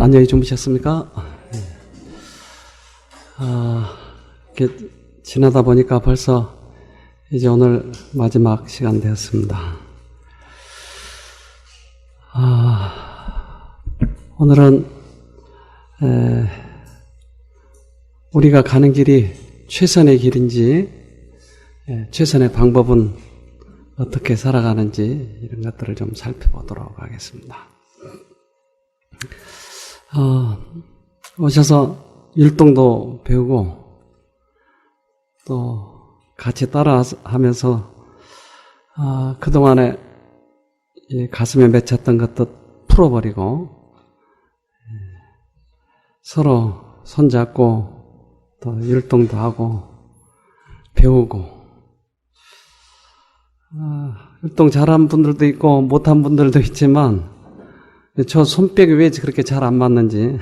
안녕히 주무셨습니까? 이렇게 지나다 보니까 벌써 이제 오늘 마지막 시간 되었습니다. 오늘은 우리가 가는 길이 최선의 길인지, 최선의 방법은 어떻게 살아가는지 이런 것들을 좀 살펴보도록 하겠습니다. 오셔서 율동도 배우고 또 같이 따라 하면서 그동안에 이 가슴에 맺혔던 것도 풀어버리고 서로 손잡고 또 율동도 하고 배우고 율동 잘한 분들도 있고 못한 분들도 있지만 저 손뼉이 왜 그렇게 잘 안 맞는지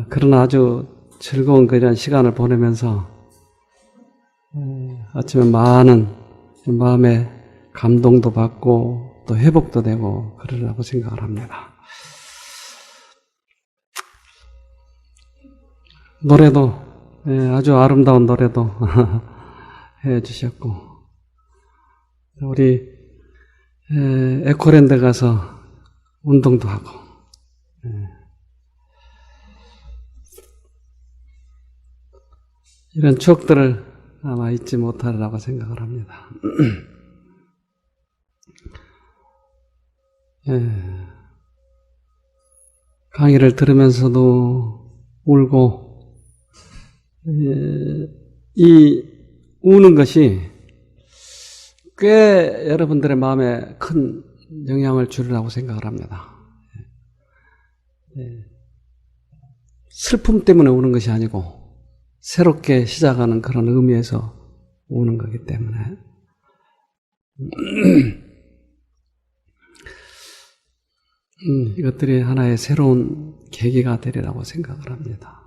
그러나 아주 즐거운 그런 시간을 보내면서 아침에 많은 마음의 감동도 받고 또 회복도 되고 그러라고 생각을 합니다. 노래도 아주 아름다운 노래도 해주셨고 우리 에코랜드 가서 운동도 하고 이런 추억들을 아마 잊지 못하리라고 생각을 합니다. 강의를 들으면서도 울고 이 우는 것이 꽤 여러분들의 마음에 큰 영향을 주리라고 생각을 합니다. 슬픔 때문에 우는 것이 아니고 새롭게 시작하는 그런 의미에서 우는 거기 때문에 이것들이 하나의 새로운 계기가 되리라고 생각을 합니다.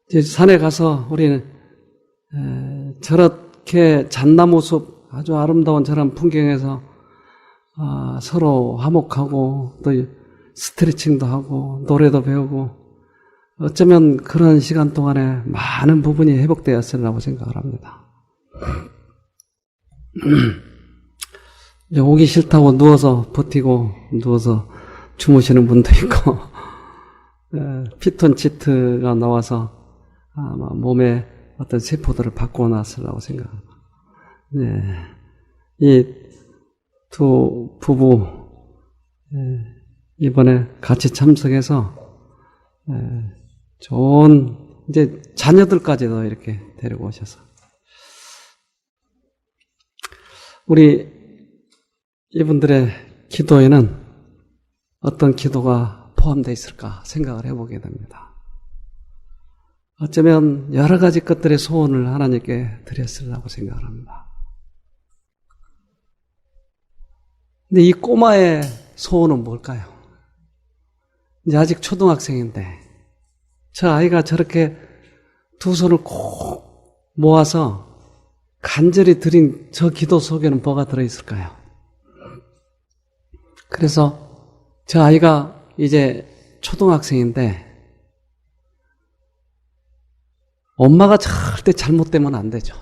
이제 산에 가서 우리는 저렇게 잣나무숲 아주 아름다운 저런 풍경에서 서로 화목하고 또 스트레칭도 하고 노래도 배우고 어쩌면 그런 시간 동안에 많은 부분이 회복되었으리라고 생각을 합니다. 이제 오기 싫다고 누워서 버티고 누워서 주무시는 분도 있고 피톤치드가 나와서 아마 몸에 어떤 세포들을 바꿔놨으리라고 생각합니다. 이 두 부부 이번에 같이 참석해서 좋은 이제 자녀들까지도 이렇게 데리고 오셔서 우리 이분들의 기도에는 어떤 기도가 포함되어 있을까 생각을 해보게 됩니다. 어쩌면 여러 가지 것들의 소원을 하나님께 드렸으리라고 생각을 합니다. 근데 이 꼬마의 소원은 뭘까요? 이제 아직 초등학생인데 저 아이가 저렇게 두 손을 꼭 모아서 간절히 드린 저 기도 속에는 뭐가 들어있을까요? 그래서 저 아이가 이제 초등학생인데 엄마가 절대 잘못되면 안 되죠.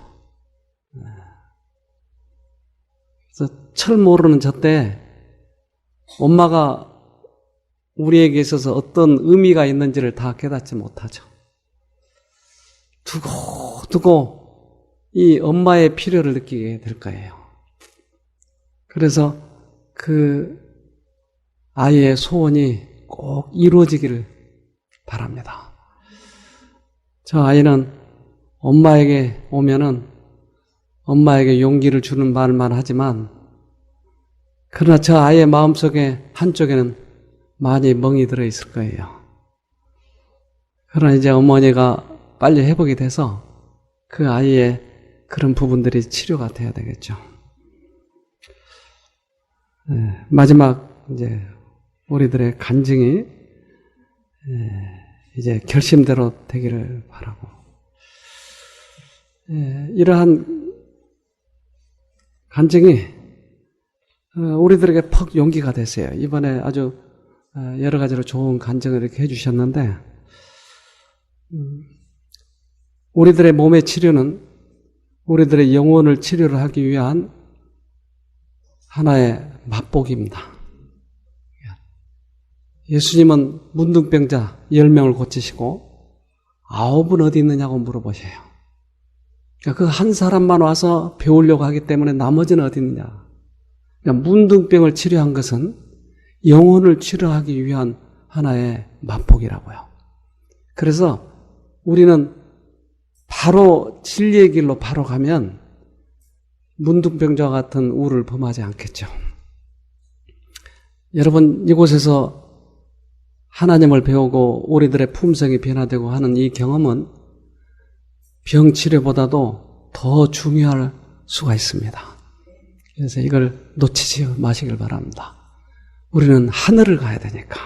그래서 철 모르는 저 때 엄마가 우리에게 있어서 어떤 의미가 있는지를 다 깨닫지 못하죠. 두고 이 엄마의 필요를 느끼게 될 거예요. 그래서 그 아이의 소원이 꼭 이루어지기를 바랍니다. 저 아이는 엄마에게 오면은 엄마에게 용기를 주는 말만 하지만 그러나 저 아이의 마음속에 한쪽에는 많이 멍이 들어있을 거예요. 그러나 이제 어머니가 빨리 회복이 돼서 그 아이의 그런 부분들이 치료가 돼야 되겠죠. 마지막 이제 우리들의 간증이 이제 결심대로 되기를 바라고 이러한 간증이 우리들에게 퍽 용기가 됐어요. 이번에 아주 여러 가지로 좋은 간증을 이렇게 해주셨는데, 우리들의 몸의 치료는 우리들의 영혼을 치료를 하기 위한 하나의 맛보기입니다. 예수님은 문둥병자 10명을 고치시고 9은 어디 있느냐고 물어보셔요. 그 한 사람만 와서 배우려고 하기 때문에 나머지는 어디 있느냐. 문둥병을 치료한 것은 영혼을 치료하기 위한 하나의 맛보기라고요. 그래서 우리는 바로 진리의 길로 바로 가면 문둥병자와 같은 우를 범하지 않겠죠. 여러분, 이곳에서 하나님을 배우고 우리들의 품성이 변화되고 하는 이 경험은 병치료보다도 더 중요할 수가 있습니다. 그래서 이걸 놓치지 마시길 바랍니다. 우리는 하늘을 가야 되니까.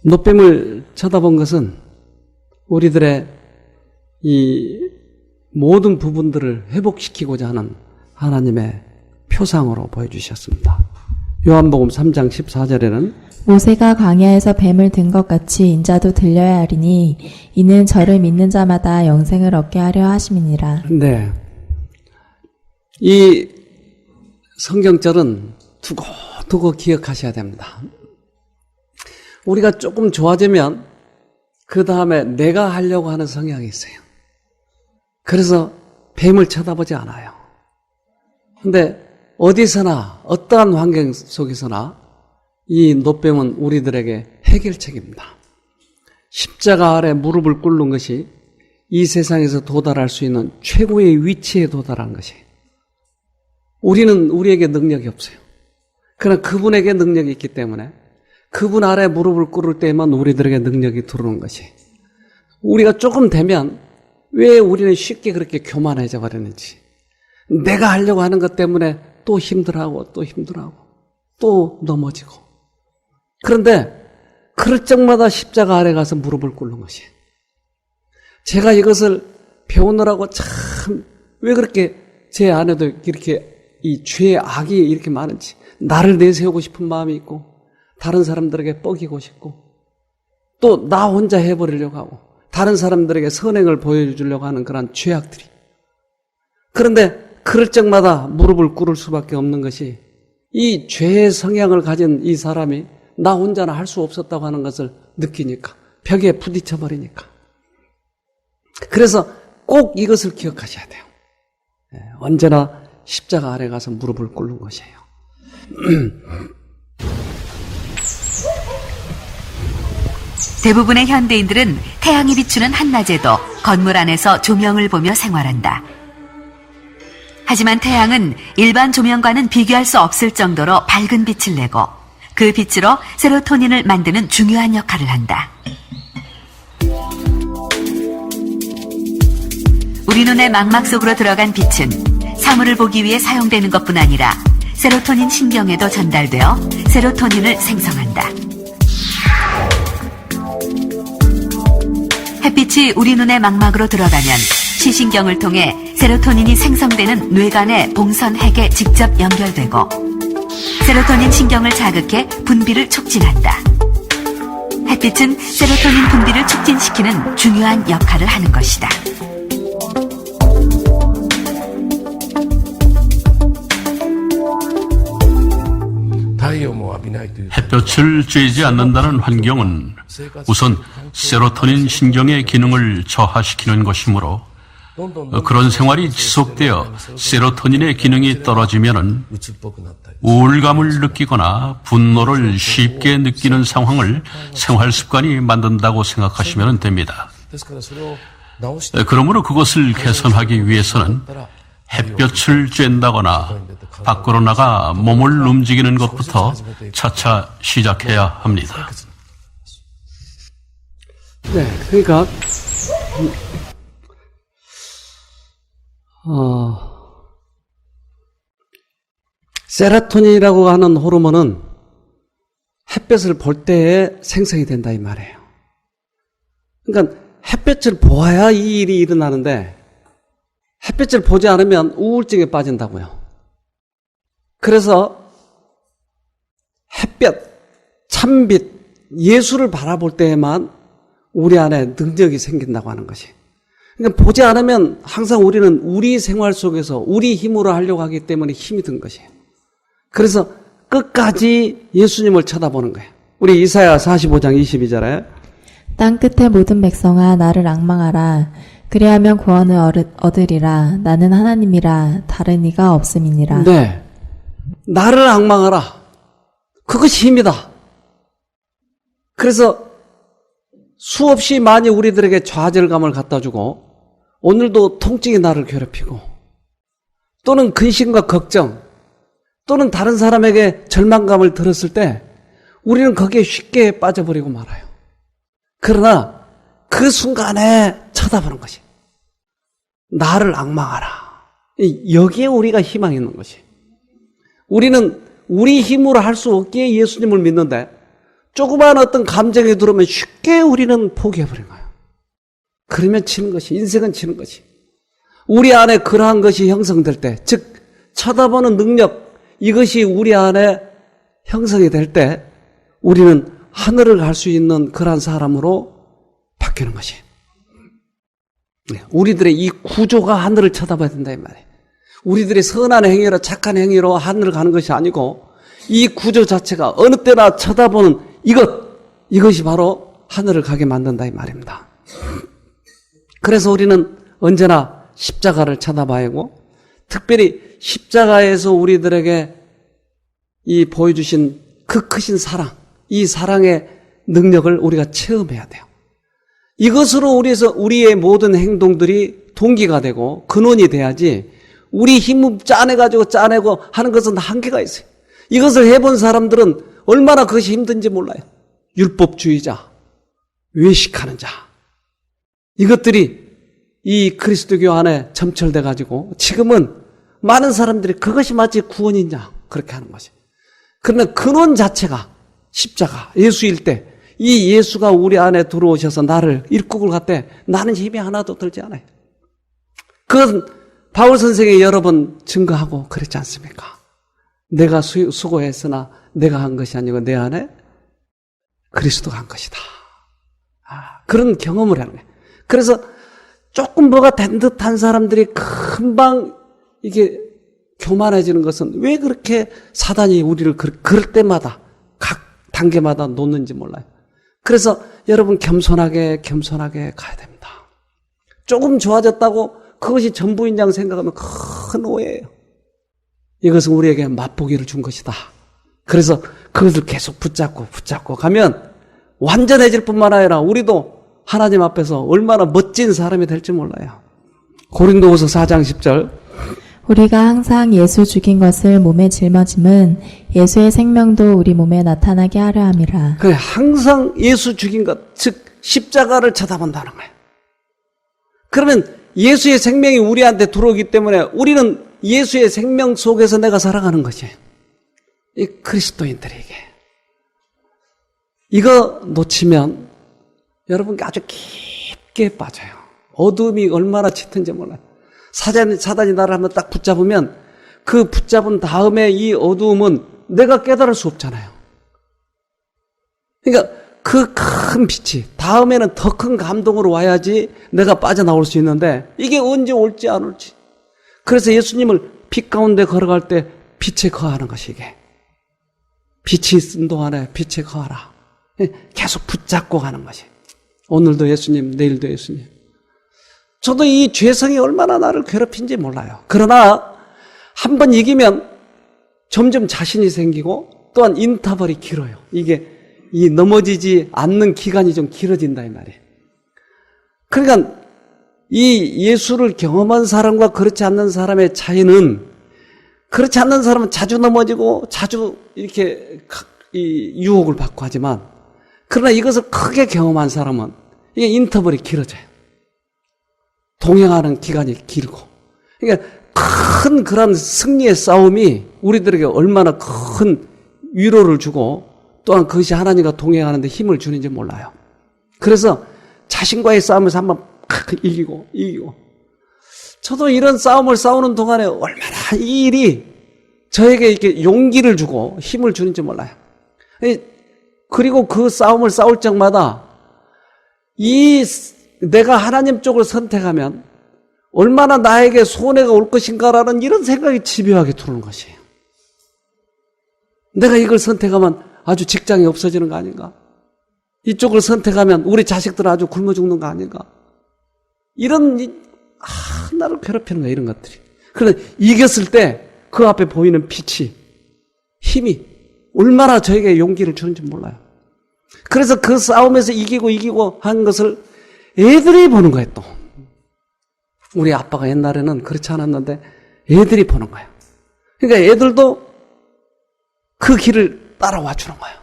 노뱀을 쳐다본 것은 우리들의 이 모든 부분들을 회복시키고자 하는 하나님의 표상으로 보여주셨습니다. 요한복음 3장 14절에는 모세가 광야에서 뱀을 든 것 같이 인자도 들려야 하리니 이는 저를 믿는 자마다 영생을 얻게 하려 하심이니라. 네. 이 성경절은 두고두고 기억하셔야 됩니다. 우리가 조금 좋아지면 그 다음에 내가 하려고 하는 성향이 있어요. 그래서 뱀을 쳐다보지 않아요. 근데 어디서나 어떠한 환경 속에서나 이 노뱀은 우리들에게 해결책입니다. 십자가 아래 무릎을 꿇는 것이 이 세상에서 도달할 수 있는 최고의 위치에 도달한 것이. 우리는 우리에게 능력이 없어요. 그러나 그분에게 능력이 있기 때문에 그분 아래 무릎을 꿇을 때만 우리들에게 능력이 들어오는 것이. 우리가 조금 되면 왜 우리는 쉽게 그렇게 교만해져 버렸는지. 내가 하려고 하는 것 때문에 또 힘들어하고 또 힘들어하고 또 넘어지고. 그런데 그럴 적마다 십자가 아래 가서 무릎을 꿇는 것이. 제가 이것을 배우느라고 참 왜 그렇게 제 안에도 이렇게 이 죄의 악이 이렇게 많은지, 나를 내세우고 싶은 마음이 있고 다른 사람들에게 뻐기고 싶고 또 나 혼자 해버리려고 하고 다른 사람들에게 선행을 보여주려고 하는 그런 죄악들이. 그런데 그럴 적마다 무릎을 꿇을 수밖에 없는 것이 이 죄의 성향을 가진 이 사람이 나 혼자는 할 수 없었다고 하는 것을 느끼니까, 벽에 부딪혀 버리니까. 그래서 꼭 이것을 기억하셔야 돼요. 언제나 십자가 아래 가서 무릎을 꿇는 것이에요. 대부분의 현대인들은 태양이 비추는 한낮에도 건물 안에서 조명을 보며 생활한다. 하지만 태양은 일반 조명과는 비교할 수 없을 정도로 밝은 빛을 내고 그 빛으로 세로토닌을 만드는 중요한 역할을 한다. 우리 눈의 망막 속으로 들어간 빛은 사물을 보기 위해 사용되는 것뿐 아니라 세로토닌 신경에도 전달되어 세로토닌을 생성한다. 햇빛이 우리 눈의 망막으로 들어가면 시신경을 통해 세로토닌이 생성되는 뇌간의 봉선핵에 직접 연결되고 세로토닌 신경을 자극해 분비를 촉진한다. 햇빛은 세로토닌 분비를 촉진시키는 중요한 역할을 하는 것이다. 햇볕을 쬐지 않는다는 환경은 우선 세로토닌 신경의 기능을 저하시키는 것이므로 그런 생활이 지속되어 세로토닌의 기능이 떨어지면 우울감을 느끼거나 분노를 쉽게 느끼는 상황을 생활 습관이 만든다고 생각하시면 됩니다. 그러므로 그것을 개선하기 위해서는 햇볕을 쬐다거나 밖으로 나가 몸을 움직이는 것부터 차차 시작해야 합니다. 네, 그러니까 세로토닌이라고 하는 호르몬은 햇볕을 볼 때에 생성이 된다 이 말이에요. 그러니까 햇볕을 보아야 이 일이 일어나는데 햇빛을 보지 않으면 우울증에 빠진다고요. 그래서 햇볕, 찬빛, 예수를 바라볼 때에만 우리 안에 능력이 생긴다고 하는 것이. 그러니까 보지 않으면 항상 우리는 우리 생활 속에서 우리 힘으로 하려고 하기 때문에 힘이 든 것이에요. 그래서 끝까지 예수님을 쳐다보는 거예요. 우리 이사야 45장 22절에 땅 끝의 모든 백성아 나를 앙망하라. 그리하면 구원을 얻으리라. 나는 하나님이라 다른 이가 없음이니라. 네, 나를 앙망하라. 그것이 힘이다. 그래서 수없이 많이 우리들에게 좌절감을 갖다 주고 오늘도 통증이 나를 괴롭히고 또는 근심과 걱정 또는 다른 사람에게 절망감을 들었을 때 우리는 거기에 쉽게 빠져버리고 말아요. 그러나 그 순간에 쳐다보는 것이 나를 앙망하라. 여기에 우리가 희망이 있는 것이. 우리는 우리 힘으로 할 수 없기에 예수님을 믿는데 조그마한 어떤 감정이 들어오면 쉽게 우리는 포기해버린 거예요. 그러면 치는 것이, 인생은 치는 것이. 우리 안에 그러한 것이 형성될 때, 즉 쳐다보는 능력, 이것이 우리 안에 형성이 될 때 우리는 하늘을 갈 수 있는 그러한 사람으로 바뀌는 것이. 우리들의 이 구조가 하늘을 쳐다봐야 된다 이 말이에요. 우리들의 선한 행위로 착한 행위로 하늘을 가는 것이 아니고 이 구조 자체가 어느 때나 쳐다보는 이것이 바로 하늘을 가게 만든다 이 말입니다. 그래서 우리는 언제나 십자가를 쳐다봐야 하고 특별히 십자가에서 우리들에게 이 보여주신 그 크신 사랑, 이 사랑의 능력을 우리가 체험해야 돼요. 이것으로 우리의 모든 행동들이 동기가 되고 근원이 돼야지 우리 힘을 짜내고 하는 것은 한계가 있어요. 이것을 해본 사람들은 얼마나 그것이 힘든지 몰라요. 율법주의자, 외식하는 자, 이것들이 이 그리스도교 안에 점철돼 가지고 지금은 많은 사람들이 그것이 마치 구원이냐 그렇게 하는 것이. 그러나 근원 자체가 십자가, 예수일 때 이 예수가 우리 안에 들어오셔서 나를 일국을 갖되 나는 힘이 하나도 들지 않아요. 그건 바울 선생이 여러 번 증거하고 그랬지 않습니까? 내가 수고했으나 내가 한 것이 아니고 내 안에 그리스도가 한 것이다. 그런 경험을 하는 거예요. 그래서 조금 뭐가 된 듯한 사람들이 금방 이게 교만해지는 것은 왜 그렇게 사단이 우리를 그럴 때마다 각 단계마다 놓는지 몰라요. 그래서 여러분 겸손하게 가야 됩니다. 조금 좋아졌다고 그것이 전부인 양 생각하면 큰 오해예요. 이것은 우리에게 맛보기를 준 것이다. 그래서 그것을 계속 붙잡고 가면 완전해질 뿐만 아니라 우리도 하나님 앞에서 얼마나 멋진 사람이 될지 몰라요. 고린도후서 4장 10절 우리가 항상 예수 죽인 것을 몸에 짊어짐은 예수의 생명도 우리 몸에 나타나게 하려 함이라. 그래, 항상 예수 죽인 것, 즉 십자가를 쳐다본다는 거예요. 그러면 예수의 생명이 우리한테 들어오기 때문에 우리는 예수의 생명 속에서 내가 살아가는 것이. 이 그리스도인들에게 이거 놓치면 여러분 아주 깊게 빠져요. 어둠이 얼마나 짙은지 몰라요. 사단이 나를 한번 딱 붙잡으면 그 붙잡은 다음에 이 어두움은 내가 깨달을 수 없잖아요. 그러니까 그 큰 빛이 다음에는 더 큰 감동으로 와야지 내가 빠져나올 수 있는데 이게 언제 올지 안 올지. 그래서 예수님을 빛 가운데 걸어갈 때 빛에 거하는 것이 이게. 빛이 있은 동안에 빛에 거하라. 계속 붙잡고 가는 것이. 오늘도 예수님, 내일도 예수님. 저도 이 죄성이 얼마나 나를 괴롭힌지 몰라요. 그러나 한번 이기면 점점 자신이 생기고 또한 인터벌이 길어요. 이게 이 넘어지지 않는 기간이 좀 길어진다 이 말이에요. 그러니까 이 예수를 경험한 사람과 그렇지 않는 사람의 차이는 그렇지 않는 사람은 자주 넘어지고 자주 이렇게 이 유혹을 받고 하지만 그러나 이것을 크게 경험한 사람은 이게 인터벌이 길어져요. 동행하는 기간이 길고. 그러니까 큰 그런 승리의 싸움이 우리들에게 얼마나 큰 위로를 주고 또한 그것이 하나님과 동행하는 데 힘을 주는지 몰라요. 그래서 자신과의 싸움에서 한번 이기고 저도 이런 싸움을 싸우는 동안에 얼마나 이 일이 저에게 이렇게 용기를 주고 힘을 주는지 몰라요. 그리고 그 싸움을 싸울 적마다 내가 하나님 쪽을 선택하면 얼마나 나에게 손해가 올 것인가라는 이런 생각이 집요하게 들어오는 것이에요. 내가 이걸 선택하면 아주 직장이 없어지는 거 아닌가? 이쪽을 선택하면 우리 자식들 아주 굶어 죽는 거 아닌가? 나를 괴롭히는 거야, 이런 것들이. 그런데 이겼을 때 그 앞에 보이는 빛이, 힘이 얼마나 저에게 용기를 주는지 몰라요. 그래서 그 싸움에서 이기고 한 것을 애들이 보는 거예요, 또. 우리 아빠가 옛날에는 그렇지 않았는데 애들이 보는 거예요. 그러니까 애들도 그 길을 따라와 주는 거예요.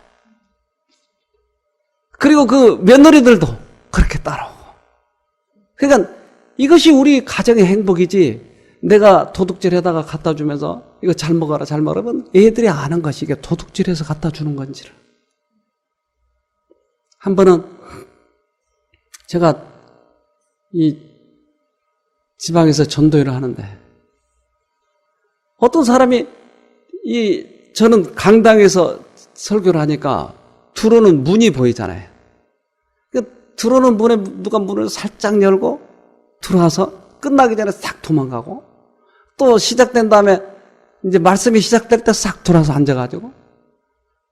그리고 그 며느리들도 그렇게 따라오고. 그러니까 이것이 우리 가정의 행복이지, 내가 도둑질해다가 갖다 주면서 이거 잘 먹어라 잘 먹으면 애들이 아는 것이 이게 도둑질해서 갖다 주는 건지를. 한 번은 제가 이 지방에서 전도회를 하는데 어떤 사람이 저는 강당에서 설교를 하니까 들어오는 문이 보이잖아요. 들어오는 문에 누가 문을 살짝 열고 들어와서 끝나기 전에 싹 도망가고, 또 시작된 다음에 이제 말씀이 시작될 때 싹 돌아서 앉아가지고,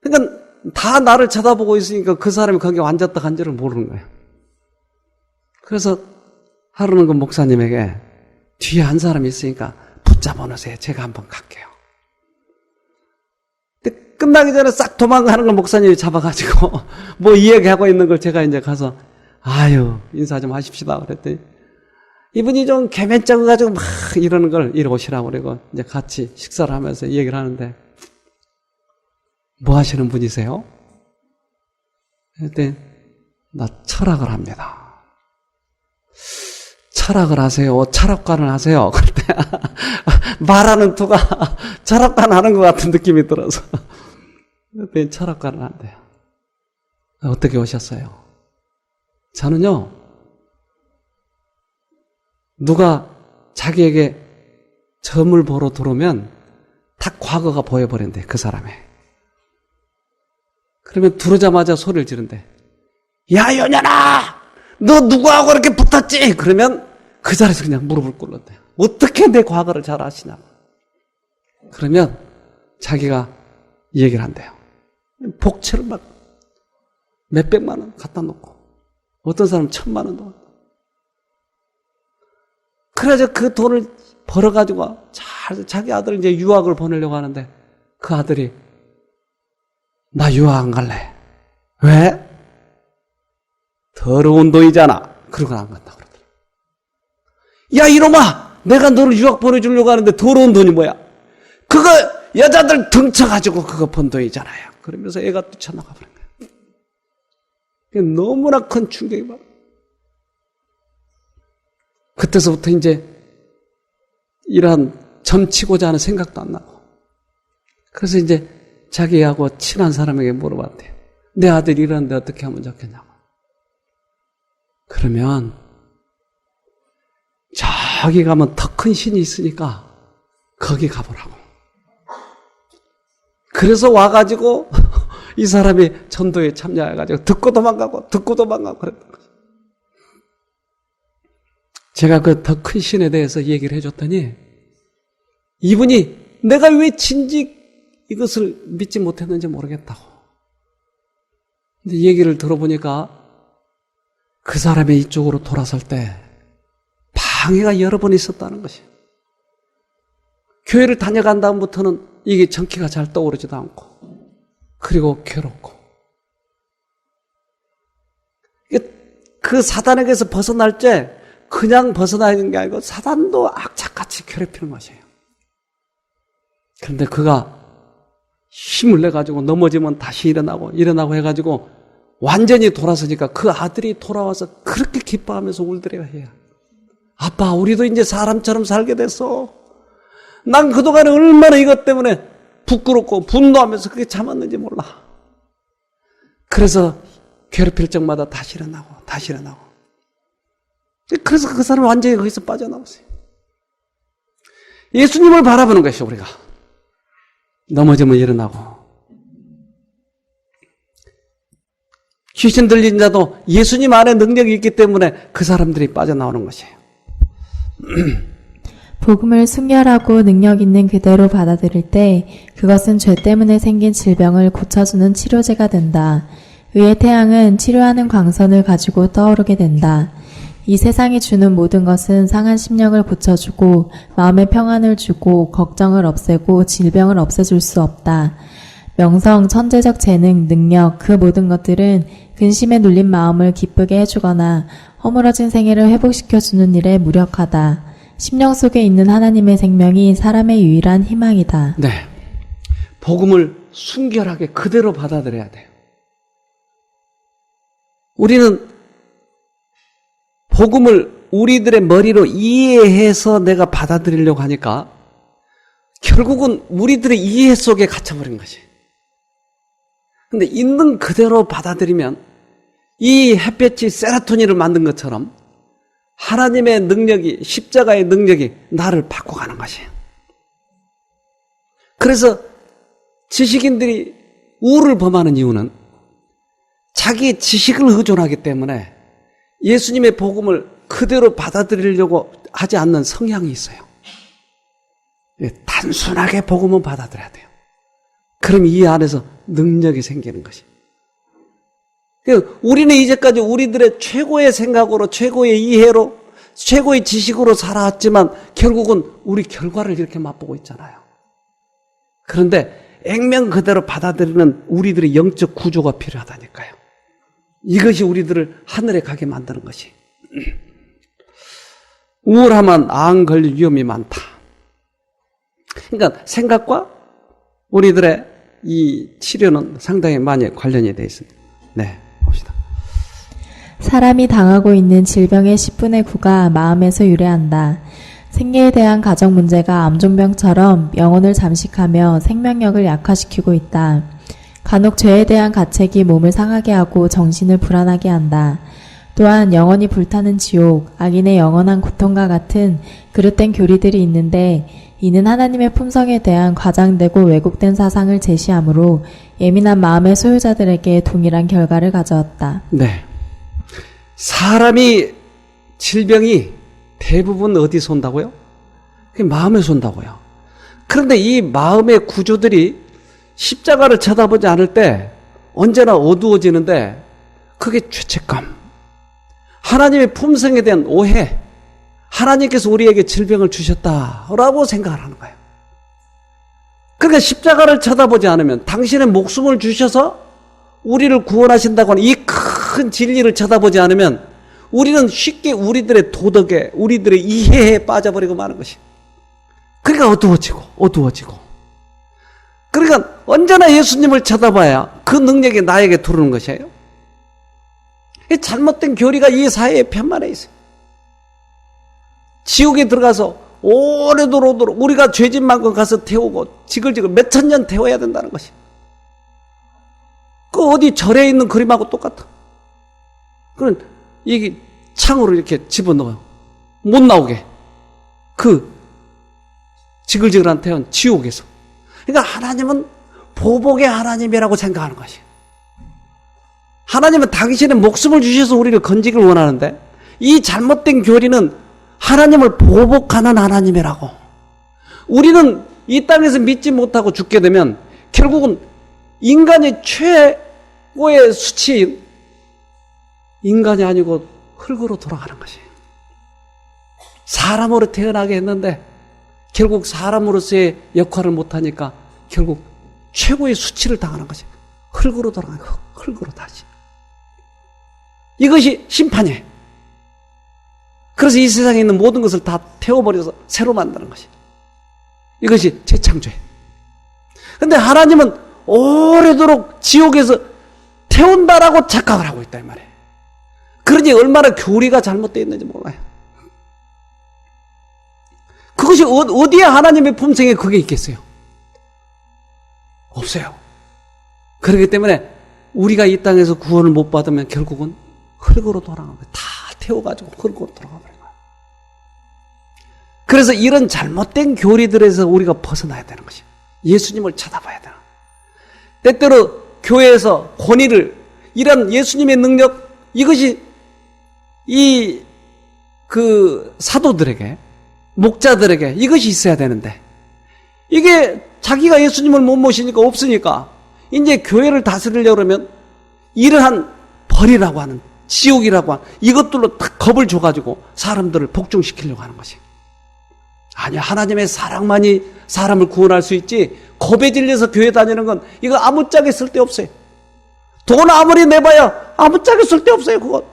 그러니까 다 나를 쳐다보고 있으니까 그 사람이 거기 앉았다 간지를 모르는 거예요. 그래서 하루는 그 목사님에게 뒤에 한 사람이 있으니까 붙잡아 놓으세요. 제가 한번 갈게요. 근데 끝나기 전에 싹 도망가는 걸 목사님이 잡아가지고 뭐 이야기하고 있는 걸 제가 이제 가서 인사 좀 하십시다 그랬더니 이분이 좀 개면쩍어 가지고 막 이러는 걸 이리 오시라고 그러고 이제 같이 식사를 하면서 얘기를 하는데, 뭐 하시는 분이세요? 그랬더니 나 철학을 합니다. 철학을 하세요? 철학관을 하세요? 그때 말하는 투가 철학관 하는 것 같은 느낌이 들어서 그랬더니 철학관을 한대요. 어떻게 오셨어요? 저는요, 누가 자기에게 점을 보러 들어오면 딱 과거가 보여버린대, 그 사람의. 그러면 들어오자마자 소리를 지른대. 야, 연연아! 너 누구하고 이렇게 붙었지? 그러면 그 자리에서 그냥 무릎을 꿇는대. 어떻게 내 과거를 잘 아시냐고. 그러면 자기가 이 얘기를 한대요. 복채를 막 몇백만 원 갖다 놓고, 어떤 사람은 1,000만 원도. 그래서 그 돈을 벌어가지고 자기 아들을 이제 유학을 보내려고 하는데, 그 아들이 나 유학 안 갈래. 왜? 더러운 돈이잖아. 그러고 안 간다 그러더라. 야, 이놈아! 내가 너를 유학 보내주려고 하는데 더러운 돈이 뭐야? 그거 여자들 등쳐가지고 그거 번 돈이잖아요. 그러면서 애가 뛰쳐나가 버린 거야. 너무나 큰 충격이 받아. 그때서부터 이제 이러한 점치고자 하는 생각도 안 나고, 그래서 이제 자기하고 친한 사람에게 물어봤대요. 내 아들이 이러는데 어떻게 하면 좋겠냐고. 그러면 저기 가면 더 큰 신이 있으니까 거기 가보라고. 그래서 와가지고 이 사람이 전도에 참여해가지고 듣고 도망가고 그랬던 거죠. 제가 그 더 큰 신에 대해서 얘기를 해줬더니 이분이 내가 왜 진즉 이것을 믿지 못했는지 모르겠다고. 근데 얘기를 들어보니까 그 사람이 이쪽으로 돌아설 때 방해가 여러 번 있었다는 것이에요. 교회를 다녀간 다음부터는 이게 정기가 잘 떠오르지도 않고, 그리고 괴롭고. 그 사단에게서 벗어날 때 그냥 벗어나는 게 아니고 사단도 악착같이 괴롭히는 것이에요. 그런데 그가 힘을 내가지고 넘어지면 다시 일어나고 해가지고 완전히 돌아서니까 그 아들이 돌아와서 그렇게 기뻐하면서 울더래요. 해요. 아빠, 우리도 이제 사람처럼 살게 됐어. 난 그동안에 얼마나 이것 때문에 부끄럽고 분노하면서 그게 참았는지 몰라. 그래서 괴롭힐 적마다 다시 일어나고. 그래서 그 사람은 완전히 거기서 빠져나왔어요. 예수님을 바라보는 것이요, 우리가. 넘어지면 일어나고. 귀신 들린 자도 예수님 안에 능력이 있기 때문에 그 사람들이 빠져나오는 것이에요. 복음을 순결하고 능력 있는 그대로 받아들일 때 그것은 죄 때문에 생긴 질병을 고쳐주는 치료제가 된다. 의의 태양은 치료하는 광선을 가지고 떠오르게 된다. 이 세상이 주는 모든 것은 상한 심령을 고쳐주고 마음의 평안을 주고 걱정을 없애고 질병을 없애줄 수 없다. 명성, 천재적 재능, 능력 그 모든 것들은 근심에 눌린 마음을 기쁘게 해주거나 허물어진 생애를 회복시켜주는 일에 무력하다. 심령 속에 있는 하나님의 생명이 사람의 유일한 희망이다. 네. 복음을 순결하게 그대로 받아들여야 돼요. 우리는 복음을 우리들의 머리로 이해해서 내가 받아들이려고 하니까 결국은 우리들의 이해 속에 갇혀버린 것이. 근데 있는 그대로 받아들이면 이 햇볕이 세로토닌을 만든 것처럼 하나님의 능력이, 십자가의 능력이 나를 바꿔가는 것이에요. 그래서 지식인들이 우를 범하는 이유는 자기 지식을 의존하기 때문에 예수님의 복음을 그대로 받아들이려고 하지 않는 성향이 있어요. 단순하게 복음은 받아들여야 돼요. 그럼 이 안에서 능력이 생기는 것이. 우리는 이제까지 우리들의 최고의 생각으로, 최고의 이해로, 최고의 지식으로 살아왔지만 결국은 우리 결과를 이렇게 맛보고 있잖아요. 그런데 액면 그대로 받아들이는 우리들의 영적 구조가 필요하다니까요. 이것이 우리들을 하늘에 가게 만드는 것이. 우울하면 암 걸릴 위험이 많다. 그러니까 생각과 우리들의 이 치료는 상당히 많이 관련이 되어 있습니다. 네, 봅시다. 사람이 당하고 있는 질병의 10분의 9가 마음에서 유래한다. 생계에 대한 가정 문제가 암종병처럼 영혼을 잠식하며 생명력을 약화시키고 있다. 간혹 죄에 대한 가책이 몸을 상하게 하고 정신을 불안하게 한다. 또한 영원히 불타는 지옥, 악인의 영원한 고통과 같은 그릇된 교리들이 있는데 이는 하나님의 품성에 대한 과장되고 왜곡된 사상을 제시하므로 예민한 마음의 소유자들에게 동일한 결과를 가져왔다. 네. 사람이 질병이 대부분 어디서 온다고요? 마음에서 온다고요. 그런데 이 마음의 구조들이 십자가를 쳐다보지 않을 때 언제나 어두워지는데 그게 죄책감, 하나님의 품성에 대한 오해, 하나님께서 우리에게 질병을 주셨다라고 생각을 하는 거예요. 그러니까 십자가를 쳐다보지 않으면, 당신의 목숨을 주셔서 우리를 구원하신다고 하는 이 큰 진리를 쳐다보지 않으면 우리는 쉽게 우리들의 도덕에, 우리들의 이해에 빠져버리고 마는 것이. 그러니까 어두워지고. 그러니까 언제나 예수님을 쳐다봐야 그 능력이 나에게 들어오는 것이에요. 이 잘못된 교리가 이 사회에 편만해 있어요. 지옥에 들어가서 오래도록 우리가 죄진 만큼 가서 태우고 지글지글 몇천 년 태워야 된다는 것이. 그 어디 절에 있는 그림하고 똑같아. 그럼 이게 창으로 이렇게 집어넣어요. 못 나오게. 그 지글지글한 태운 지옥에서. 그러니까 하나님은 보복의 하나님이라고 생각하는 것이에요. 하나님은 당신의 목숨을 주셔서 우리를 건지기를 원하는데 이 잘못된 교리는 하나님을 보복하는 하나님이라고. 우리는 이 땅에서 믿지 못하고 죽게 되면 결국은 인간의 최고의 수치인 인간이 아니고 흙으로 돌아가는 것이에요. 사람으로 태어나게 했는데 결국 사람으로서의 역할을 못하니까 결국 최고의 수치를 당하는 것이에요. 흙으로 돌아가는 거예요. 흙으로 다시. 이것이 심판이에요. 그래서 이 세상에 있는 모든 것을 다 태워버려서 새로 만드는 것이에요. 이것이 재창조예요. 근데 하나님은 오래도록 지옥에서 태운다라고 착각을 하고 있다 이 말이에요. 그러니 얼마나 교리가 잘못되어 있는지 몰라요. 그것이 어디에 하나님의 품성에 그게 있겠어요? 없어요. 그렇기 때문에 우리가 이 땅에서 구원을 못 받으면 결국은 흙으로 돌아가는 거예요. 다 태워가지고 흙으로 돌아가 버린 거예요. 그래서 이런 잘못된 교리들에서 우리가 벗어나야 되는 것이에요. 예수님을 찾아봐야 되는. 때때로 교회에서 권위를, 이런 예수님의 능력, 이것이 사도들에게, 목자들에게 이것이 있어야 되는데, 이게 자기가 예수님을 못 모시니까 없으니까 이제 교회를 다스리려고 그러면 이러한 벌이라고 하는, 지옥이라고 하는 이것들로 딱 겁을 줘가지고 사람들을 복종시키려고 하는 것이. 아니야, 하나님의 사랑만이 사람을 구원할 수 있지, 겁에 질려서 교회 다니는 건 이거 아무짝에 쓸데없어요. 돈 아무리 내봐야 아무짝에 쓸데없어요. 그건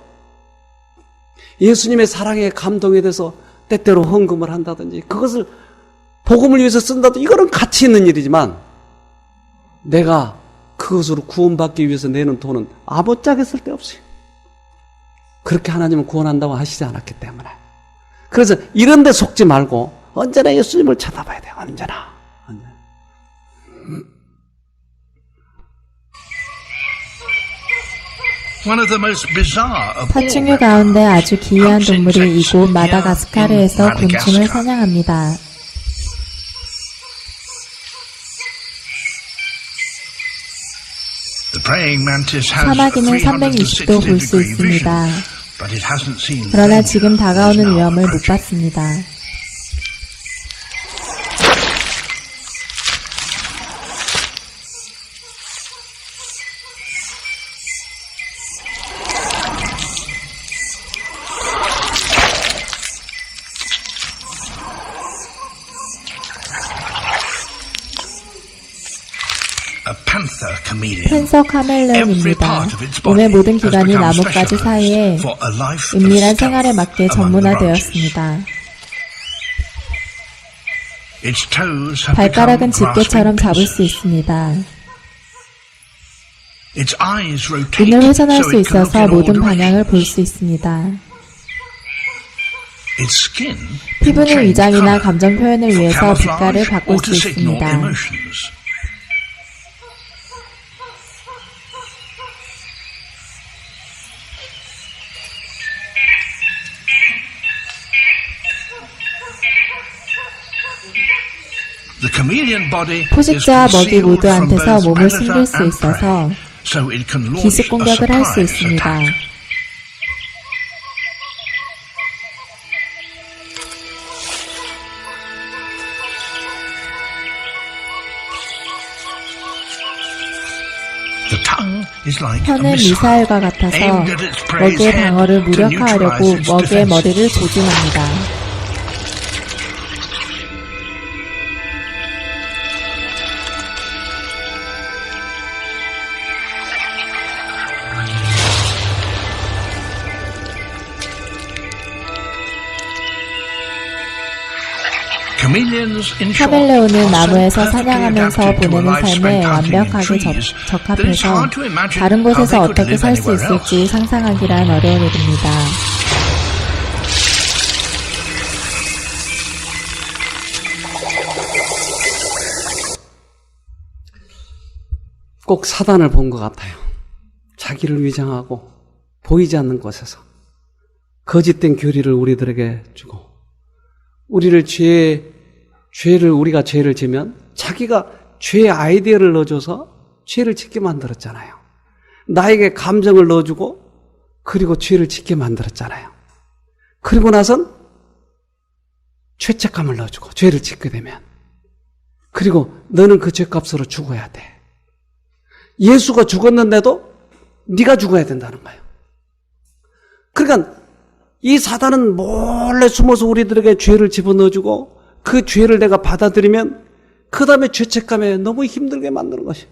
예수님의 사랑에 감동이 돼서 때때로 헌금을 한다든지 그것을 복음을 위해서 쓴다든지, 이거는 가치 있는 일이지만 내가 그것으로 구원받기 위해서 내는 돈은 아무짝에 쓸데없어요. 그렇게 하나님은 구원한다고 하시지 않았기 때문에. 그래서 이런 데 속지 말고 언제나 예수님을 찾아봐야 돼요. 언제나. 파충류 가운데 아주 기이한 동물이 이곳 마다가스카르에서 곤충을 사냥합니다. 사마귀는 360도 볼 수 있습니다. 그러나 지금 다가오는 위험을 못 봤습니다. 펜서 카멜레온입니다. 몸의 모든 기관이 나뭇가지 사이에 은밀한 생활에 맞게 전문화되었습니다. 발가락은 집게처럼 잡을 수 있습니다. 눈을 회전할 수 있어서 모든 방향을 볼 수 있습니다. 피부는 위장이나 감정 표현을 위해서 빛깔을 바꿀 수 있습니다. 포식자와 먹이 모두한테서 몸을 숨길 수 있어서 기습 공격을 할 수 있습니다. 혀는 미사일과 같아서 먹이의 방어를 무력화하려고 먹이의 머리를 조준합니다. 카멜레온은 나무에서 사냥하면서 보내는 삶에 완벽하게 적합해서 다른 곳에서 어떻게 살 수 있을지 상상하기란 어려운 일입니다. 꼭 사단을 본 것 같아요. 자기를 위장하고 보이지 않는 곳에서 거짓된 교리를 우리들에게 주고, 우리를 우리가 죄를 지면 자기가 죄의 아이디어를 넣어줘서 죄를 짓게 만들었잖아요. 나에게 감정을 넣어주고 그리고 죄를 짓게 만들었잖아요. 그리고 나선 죄책감을 넣어주고 죄를 짓게 되면, 그리고 너는 그 죄값으로 죽어야 돼. 예수가 죽었는데도 네가 죽어야 된다는 거예요. 그러니까 이 사단은 몰래 숨어서 우리들에게 죄를 집어넣어주고 그 죄를 내가 받아들이면 그 다음에 죄책감에 너무 힘들게 만드는 것이에요.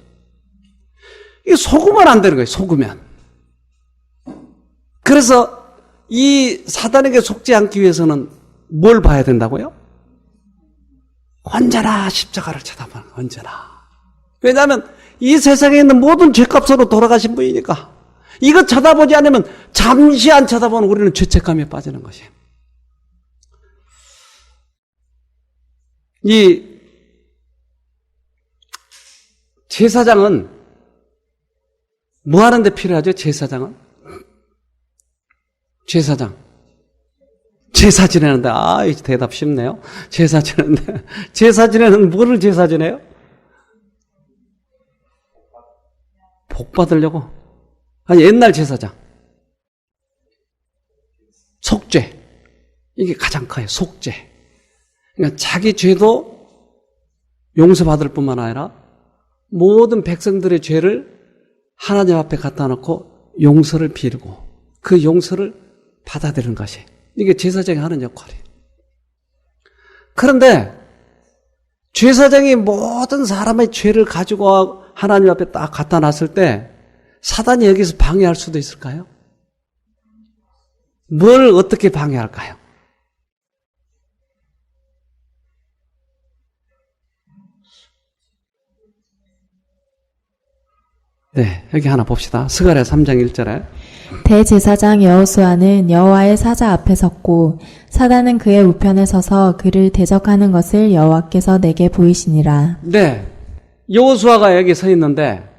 이게 속으면 안 되는 거예요. 속으면. 그래서 이 사단에게 속지 않기 위해서는 뭘 봐야 된다고요? 언제나 십자가를 쳐다보는 거예요. 언제나. 왜냐하면 이 세상에 있는 모든 죄값으로 돌아가신 분이니까. 이거 쳐다보지 않으면, 잠시 안 쳐다보는 우리는 죄책감에 빠지는 것이에요. 이 제사장은 뭐 하는데 필요하죠? 제사장은? 제사장. 제사 지내는데, 이 대답 쉽네요. 제사 지내는데, 제사 지내는 뭐를 제사 지내요? 복 받으려고? 아니, 옛날 제사장. 속죄. 이게 가장 커요, 속죄. 그러니까 자기 죄도 용서받을 뿐만 아니라 모든 백성들의 죄를 하나님 앞에 갖다 놓고 용서를 빌고 그 용서를 받아들이는 것이 이게 제사장이 하는 역할이에요. 그런데 제사장이 모든 사람의 죄를 가지고 하나님 앞에 딱 갖다 놨을 때 사단이 여기서 방해할 수도 있을까요? 뭘 어떻게 방해할까요? 네, 여기 하나 봅시다. 스가랴 3장 1절에 대제사장 여호수아는 여호와의 사자 앞에 섰고 사단은 그의 우편에 서서 그를 대적하는 것을 여호와께서 내게 보이시니라. 네, 여호수아가 여기 서 있는데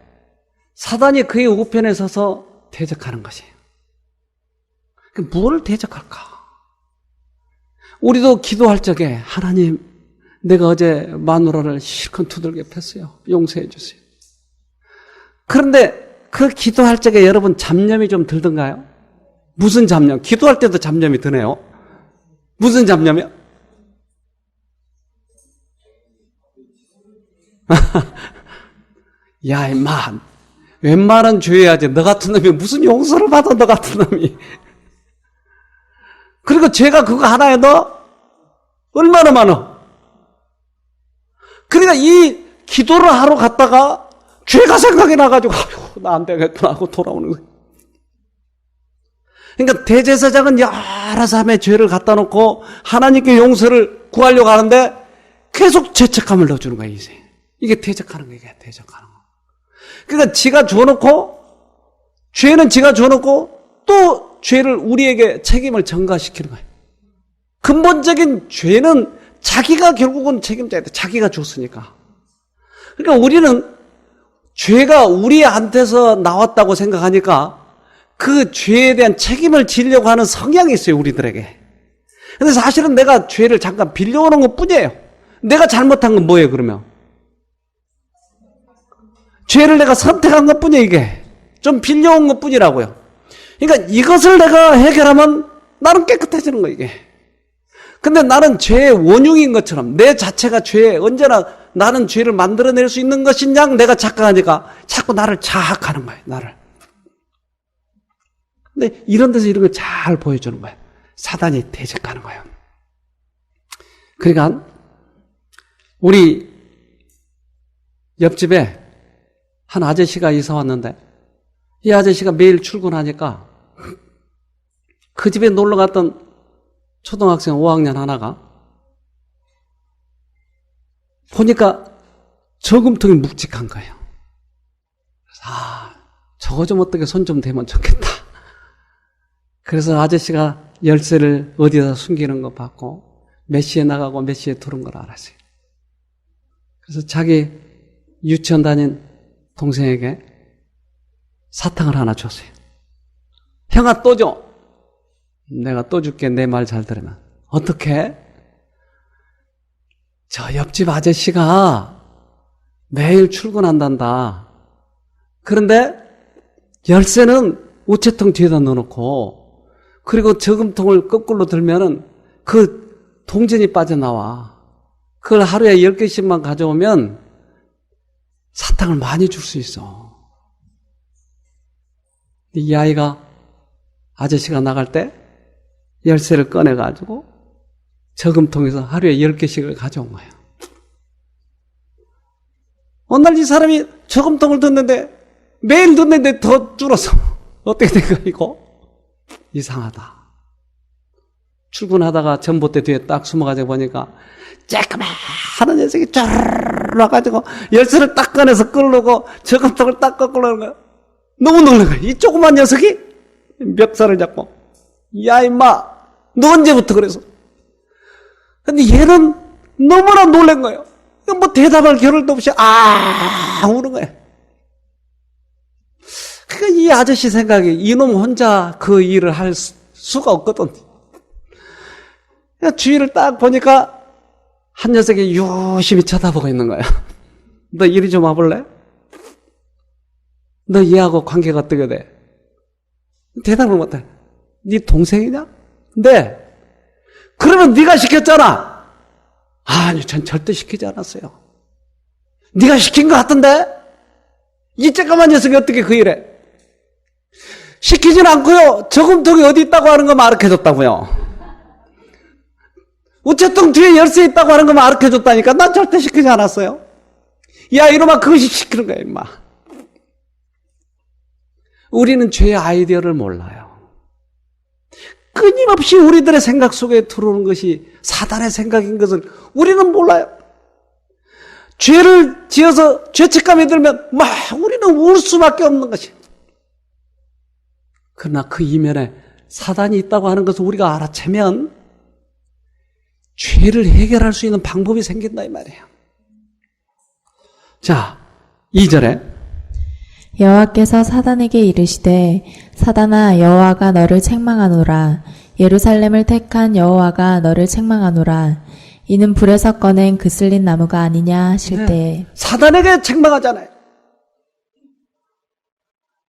사단이 그의 우편에 서서 대적하는 것이에요. 뭘 대적할까? 우리도 기도할 적에 하나님, 내가 어제 마누라를 실컷 두들겨 팼어요. 용서해 주세요. 그런데 그 기도할 적에 여러분 잡념이 좀 들던가요? 무슨 잡념? 기도할 때도 잡념이 드네요. 무슨 잡념이요? 야, 임마. 웬만한 죄해야지. 너 같은 놈이 무슨 용서를 받아, 너 같은 놈이. 그리고 죄가 그거 하나에 너 얼마나 많아. 그러니까 이 기도를 하러 갔다가 죄가 생각이 나가지고 나 안 되겠구나 하고 돌아오는 거예요. 그러니까 대제사장은 여러 사람의 죄를 갖다 놓고 하나님께 용서를 구하려고 하는데 계속 죄책감을 넣어주는 거예요. 이게 대적하는 거예요. 이게 대적하는 거. 그러니까 지가 주어놓고 죄는 지가 주어놓고 또 죄를 우리에게 책임을 전가시키는 거예요. 근본적인 죄는 자기가 결국은 책임져야 돼. 자기가 줬으니까. 그러니까 우리는 죄가 우리한테서 나왔다고 생각하니까 그 죄에 대한 책임을 지려고 하는 성향이 있어요, 우리들에게. 근데 사실은 내가 죄를 잠깐 빌려오는 것 뿐이에요. 내가 잘못한 건 뭐예요, 그러면? 죄를 내가 선택한 것 뿐이에요, 이게. 좀 빌려온 것 뿐이라고요. 그러니까 이것을 내가 해결하면 나는 깨끗해지는 거예요, 이게. 근데 나는 죄의 원흉인 것처럼 내 자체가 죄에 언제나 나는 죄를 만들어낼 수 있는 것인 양 내가 착각하니까 자꾸 나를 자학하는 거예요, 나를. 근데 이런 데서 이런 걸 잘 보여주는 거예요. 사단이 대적하는 거예요. 그러니까 우리 옆집에 한 아저씨가 이사 왔는데 이 아저씨가 매일 출근하니까 그 집에 놀러 갔던 초등학생 5학년 하나가 보니까 저금통이 묵직한 거예요. 저거 좀 어떻게 손 좀 대면 좋겠다. 그래서 아저씨가 열쇠를 어디다 숨기는 거 봤고 몇 시에 나가고 몇 시에 들어온 걸 알았어요. 그래서 자기 유치원 다닌 동생에게 사탕을 하나 줬어요. 형아 또 줘. 내가 또 줄게. 내 말 잘 들으면. 어떻게? 저 옆집 아저씨가 매일 출근한단다. 그런데 열쇠는 우체통 뒤에다 넣어놓고 그리고 저금통을 거꾸로 들면은 그 동전이 빠져나와. 그걸 하루에 10개씩만 가져오면 사탕을 많이 줄 수 있어. 이 아이가 아저씨가 나갈 때 열쇠를 꺼내가지고 저금통에서 하루에 10개씩을 가져온 거예요. 어느 날 이 사람이 저금통을 듣는데 매일 듣는데 더 줄었어. 어떻게 된 거야 이거? 이상하다. 출근하다가 전봇대 뒤에 딱 숨어가지고 보니까 쬐끄만한 녀석이 쫙 와가지고 열쇠를 딱 꺼내서 끌려고 저금통을 딱 거꾸로 하는 거야. 너무 놀란 거야. 이 조그만 녀석이 멱살을 잡고 야 임마 너 언제부터 그래서? 근데 얘는 너무나 놀란 거예요. 뭐 대답할 겨를도 없이 우는 거예요. 그러니까 이 아저씨 생각에 이놈 혼자 그 일을 할 수가 없거든. 주위를 딱 보니까 한 녀석이 유심히 쳐다보고 있는 거야. 너 이리 좀 와볼래? 너 얘하고 관계가 어떻게 돼? 대답을 못해. 네 동생이냐? 네. 그러면 네가 시켰잖아. 아니, 전 절대 시키지 않았어요. 네가 시킨 것 같은데? 이 쬐까만 녀석이 어떻게 그 일해? 시키진 않고요. 저금통이 어디 있다고 하는 거 말해줬다고요. 우체통 뒤에 열쇠 있다고 하는 거 말해줬다니까. 난 절대 시키지 않았어요. 야, 이놈아, 그것이 시키는 거야, 임마. 우리는 죄의 아이디어를 몰라요. 끊임없이 우리들의 생각 속에 들어오는 것이 사단의 생각인 것을 우리는 몰라요. 죄를 지어서 죄책감이 들면 막 우리는 울 수밖에 없는 것이. 그러나 그 이면에 사단이 있다고 하는 것을 우리가 알아채면 죄를 해결할 수 있는 방법이 생긴다 이 말이에요. 자, 2절에 여호와께서 사단에게 이르시되 사단아 여호와가 너를 책망하노라. 예루살렘을 택한 여호와가 너를 책망하노라. 이는 불에서 꺼낸 그슬린 나무가 아니냐 하실 때에 사단에게 책망하잖아요.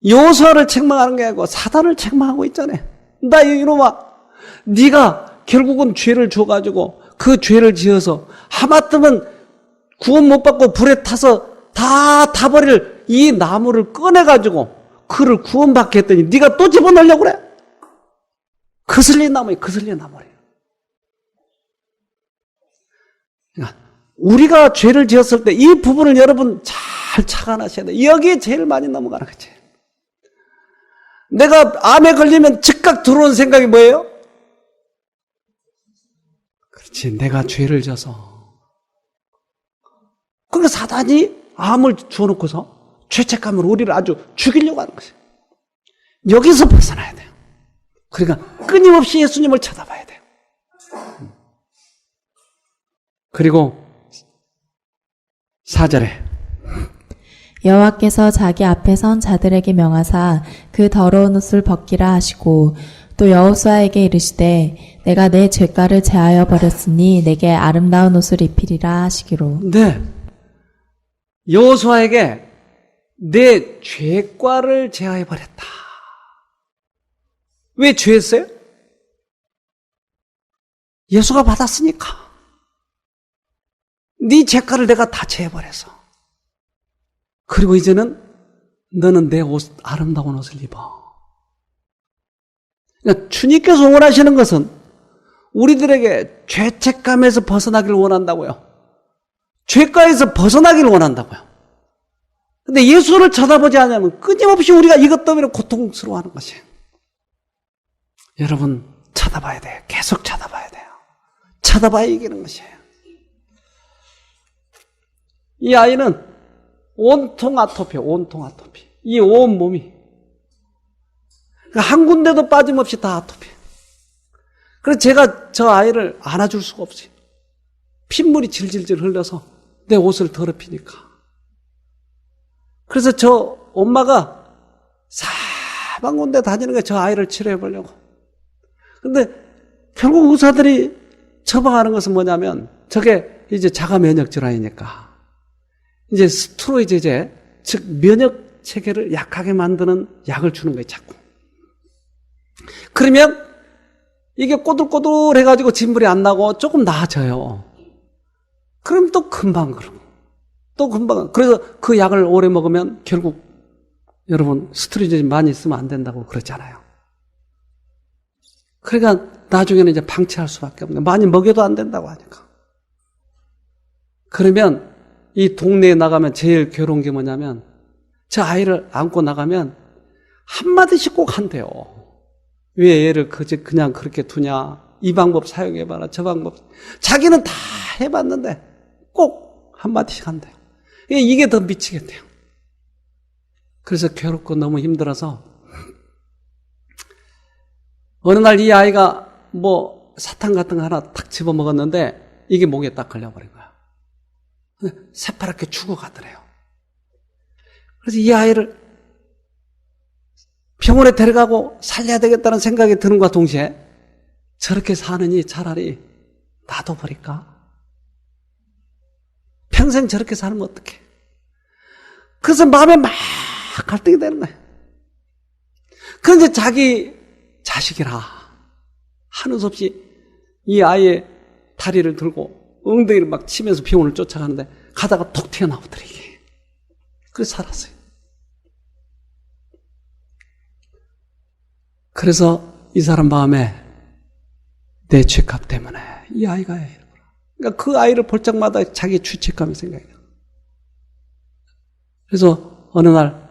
여호수아를 책망하는 게 아니고 사단을 책망하고 있잖아요. 나 이놈아, 네가 결국은 죄를 줘가지고 그 죄를 지어서 하마터면 구원 못 받고 불에 타서 다 타버릴 이 나무를 꺼내가지고 그를 구원받게 했더니 네가 또 집어넣으려고 그래? 거슬린 나무예요. 거슬린 나무예요. 그러니까 우리가 죄를 지었을 때 이 부분을 여러분 잘 착안하셔야 돼요. 여기에 제일 많이 넘어가는 거지. 내가 암에 걸리면 즉각 들어오는 생각이 뭐예요? 그렇지, 내가 죄를 져서. 그러니까 사단이 암을 주어놓고서 죄책감으로 우리를 아주 죽이려고 하는 것이에요. 여기서 벗어나야 돼요. 그러니까 끊임없이 예수님을 쳐다봐야 돼요. 그리고 4절에 여호와께서 자기 앞에 선 자들에게 명하사 그 더러운 옷을 벗기라 하시고 또 여호수아에게 이르시되 내가 내 죄가를 제하여 버렸으니 내게 아름다운 옷을 입히리라 하시기로. 네, 여호수아에게 내 죄과를 제하해 버렸다. 왜 죄했어요? 예수가 받았으니까. 네 죄과를 내가 다 제해버려서. 그리고 이제는 너는 내 옷, 아름다운 옷을 입어. 그러니까 주님께서 원하시는 것은 우리들에게 죄책감에서 벗어나기를 원한다고요. 죄과에서 벗어나기를 원한다고요. 근데 예수를 쳐다보지 않으면 끊임없이 우리가 이것 때문에 고통스러워하는 것이에요. 여러분, 쳐다봐야 돼요. 계속 쳐다봐야 돼요. 쳐다봐야 이기는 것이에요. 이 아이는 온통 아토피예요. 온통 아토피. 이 온 몸이. 한 군데도 빠짐없이 다 아토피예요. 그래서 제가 저 아이를 안아줄 수가 없어요. 핏물이 질질질 흘러서 내 옷을 더럽히니까. 그래서 저 엄마가 사방군데 다니는 게 저 아이를 치료해보려고. 근데 결국 의사들이 처방하는 것은 뭐냐면 저게 이제 자가 면역 질환이니까 이제 스테로이드제, 즉 면역 체계를 약하게 만드는 약을 주는 거예요, 자꾸. 그러면 이게 꼬들꼬들해가지고 진물이 안 나고 조금 나아져요. 그럼 또 금방 그러고 또 금방. 그래서 그 약을 오래 먹으면 결국 여러분 스테로이드 많이 쓰면 안 된다고 그러잖아요. 그러니까 나중에는 이제 방치할 수밖에 없는 거예요. 많이 먹여도 안 된다고 하니까. 그러면 이 동네에 나가면 제일 괴로운 게 뭐냐면 저 아이를 안고 나가면 한마디씩 꼭 한대요. 왜 얘를 그냥 그렇게 두냐. 이 방법 사용해봐라. 저 방법. 자기는 다 해봤는데 꼭 한마디씩 한대요. 이게 더 미치겠대요. 그래서 괴롭고 너무 힘들어서 어느 날 이 아이가 뭐 사탕 같은 거 하나 탁 집어먹었는데 이게 목에 딱 걸려버린 거야. 새파랗게 죽어가더래요. 그래서 이 아이를 병원에 데려가고 살려야 되겠다는 생각이 드는 것과 동시에 저렇게 사느니 차라리 놔둬버릴까? 평생 저렇게 살면 어떡해? 그래서 마음에 막 갈등이 되는 거예요. 그런데 자기 자식이라 하는 수 없이 이 아이의 다리를 들고 엉덩이를 막 치면서 병원을 쫓아가는데 가다가 톡 튀어나오더래 이게. 그래서 살았어요. 그래서 이 사람 마음에 내 죄값 때문에 이 아이가 이러구나. 그러니까 그 아이를 볼 적마다 자기 죄책감이 생각이 나요. 그래서 어느 날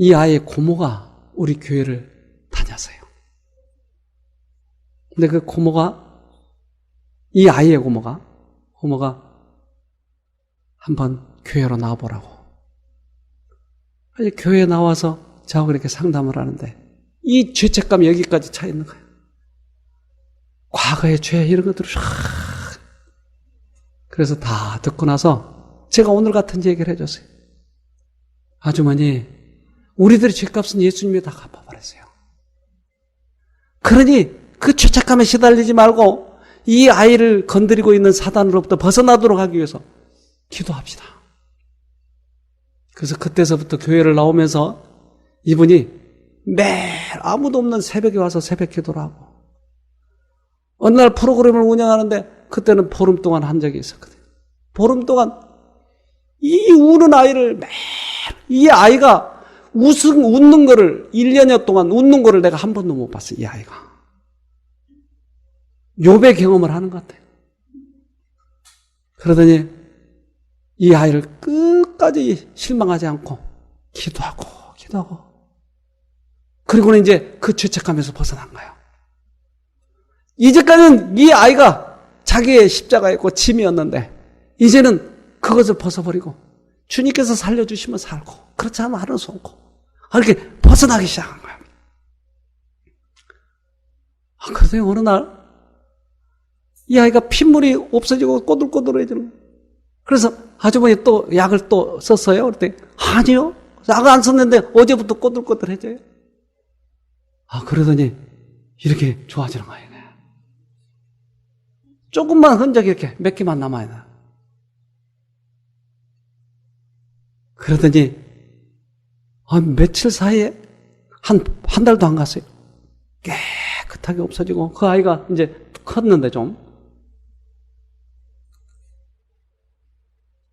이 아이의 고모가 우리 교회를 다녔어요. 근데 그 고모가, 이 아이의 고모가 한번 교회로 나와보라고. 교회에 나와서 저하고 이렇게 상담을 하는데 이 죄책감이 여기까지 차 있는 거예요. 과거의 죄 이런 것들을 그래서 다 듣고 나서 제가 오늘 같은 얘기를 해줬어요. 아주머니, 우리들의 죄값은 예수님이 다 갚아버렸어요. 그러니 그 죄책감에 시달리지 말고 이 아이를 건드리고 있는 사단으로부터 벗어나도록 하기 위해서 기도합시다. 그래서 그때서부터 교회를 나오면서 이분이 매일 아무도 없는 새벽에 와서 새벽 기도를 하고, 어느 날 프로그램을 운영하는데 그때는 보름 동안 한 적이 있었거든요. 보름 동안 이 우는 아이를 매일, 이 아이가 웃는 거를 1년여 동안 웃는 거를 내가 한 번도 못 봤어요. 이 아이가 욥의 경험을 하는 것 같아요. 그러더니 이 아이를 끝까지 실망하지 않고 기도하고 그리고는 이제 그 죄책감에서 벗어난 거예요. 이제까지는 이 아이가 자기의 십자가였고 짐이었는데 이제는 그것을 벗어버리고 주님께서 살려주시면 살고 그렇지 않으면 하는 수 없고 이렇게 벗어나기 시작한 거예요. 그러더니 어느 날 이 아이가 핏물이 없어지고 꼬들꼬들해지는 거예요. 그래서 아주머니 또 약을 또 썼어요? 그랬더니 아니요. 약을 안 썼는데 어제부터 꼬들꼬들해져요. 그러더니 이렇게 좋아지는 거예요. 조금만 흔적이 이렇게 몇 개만 남아요. 그러더니 며칠 사이에 한 달도 안 갔어요. 깨끗하게 없어지고 그 아이가 이제 컸는데 좀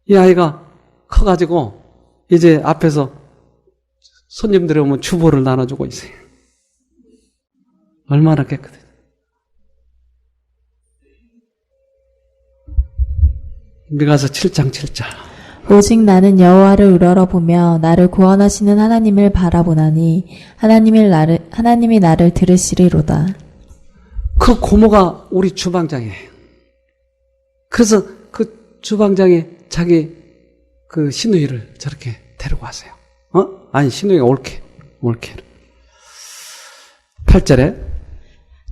이 아이가 커가지고 이제 앞에서 손님들이 오면 주보를 나눠주고 있어요. 얼마나 깨끗해. 미가서 7장 7절. 오직 나는 여호와를 우러러보며 나를 구원하시는 하나님을 바라보나니 하나님이 나를 들으시리로다. 그 고모가 우리 주방장이에요. 그래서 그 주방장이 자기 그 시누이를 저렇게 데리고 왔어요. 아니 시누이가 옳게 8절에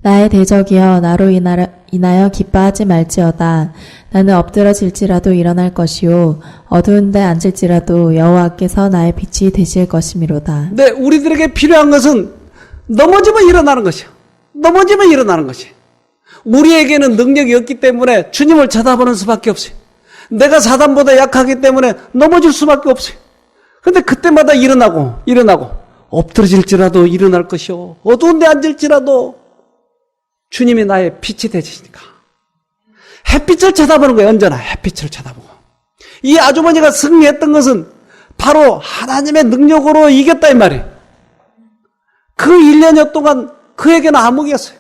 나의 대적이여 나로 인하여 기뻐하지 말지어다. 나는 엎드러질지라도 일어날 것이요 어두운 데 앉을지라도 여호와께서 나의 빛이 되실 것이미로다. 네, 우리들에게 필요한 것은 넘어지면 일어나는 것이요. 넘어지면 일어나는 것이. 우리에게는 능력이 없기 때문에 주님을 쳐다보는 수밖에 없어요. 내가 사단보다 약하기 때문에 넘어질 수밖에 없어요. 그런데 그때마다 일어나고 엎드러질지라도 일어날 것이요 어두운 데 앉을지라도 주님이 나의 빛이 되시니까 햇빛을 쳐다보는 거예요. 언제나 햇빛을 쳐다보고. 이 아주머니가 승리했던 것은 바로 하나님의 능력으로 이겼다 이 말이에요. 그 1년여 동안 그에게는 암흑이었어요.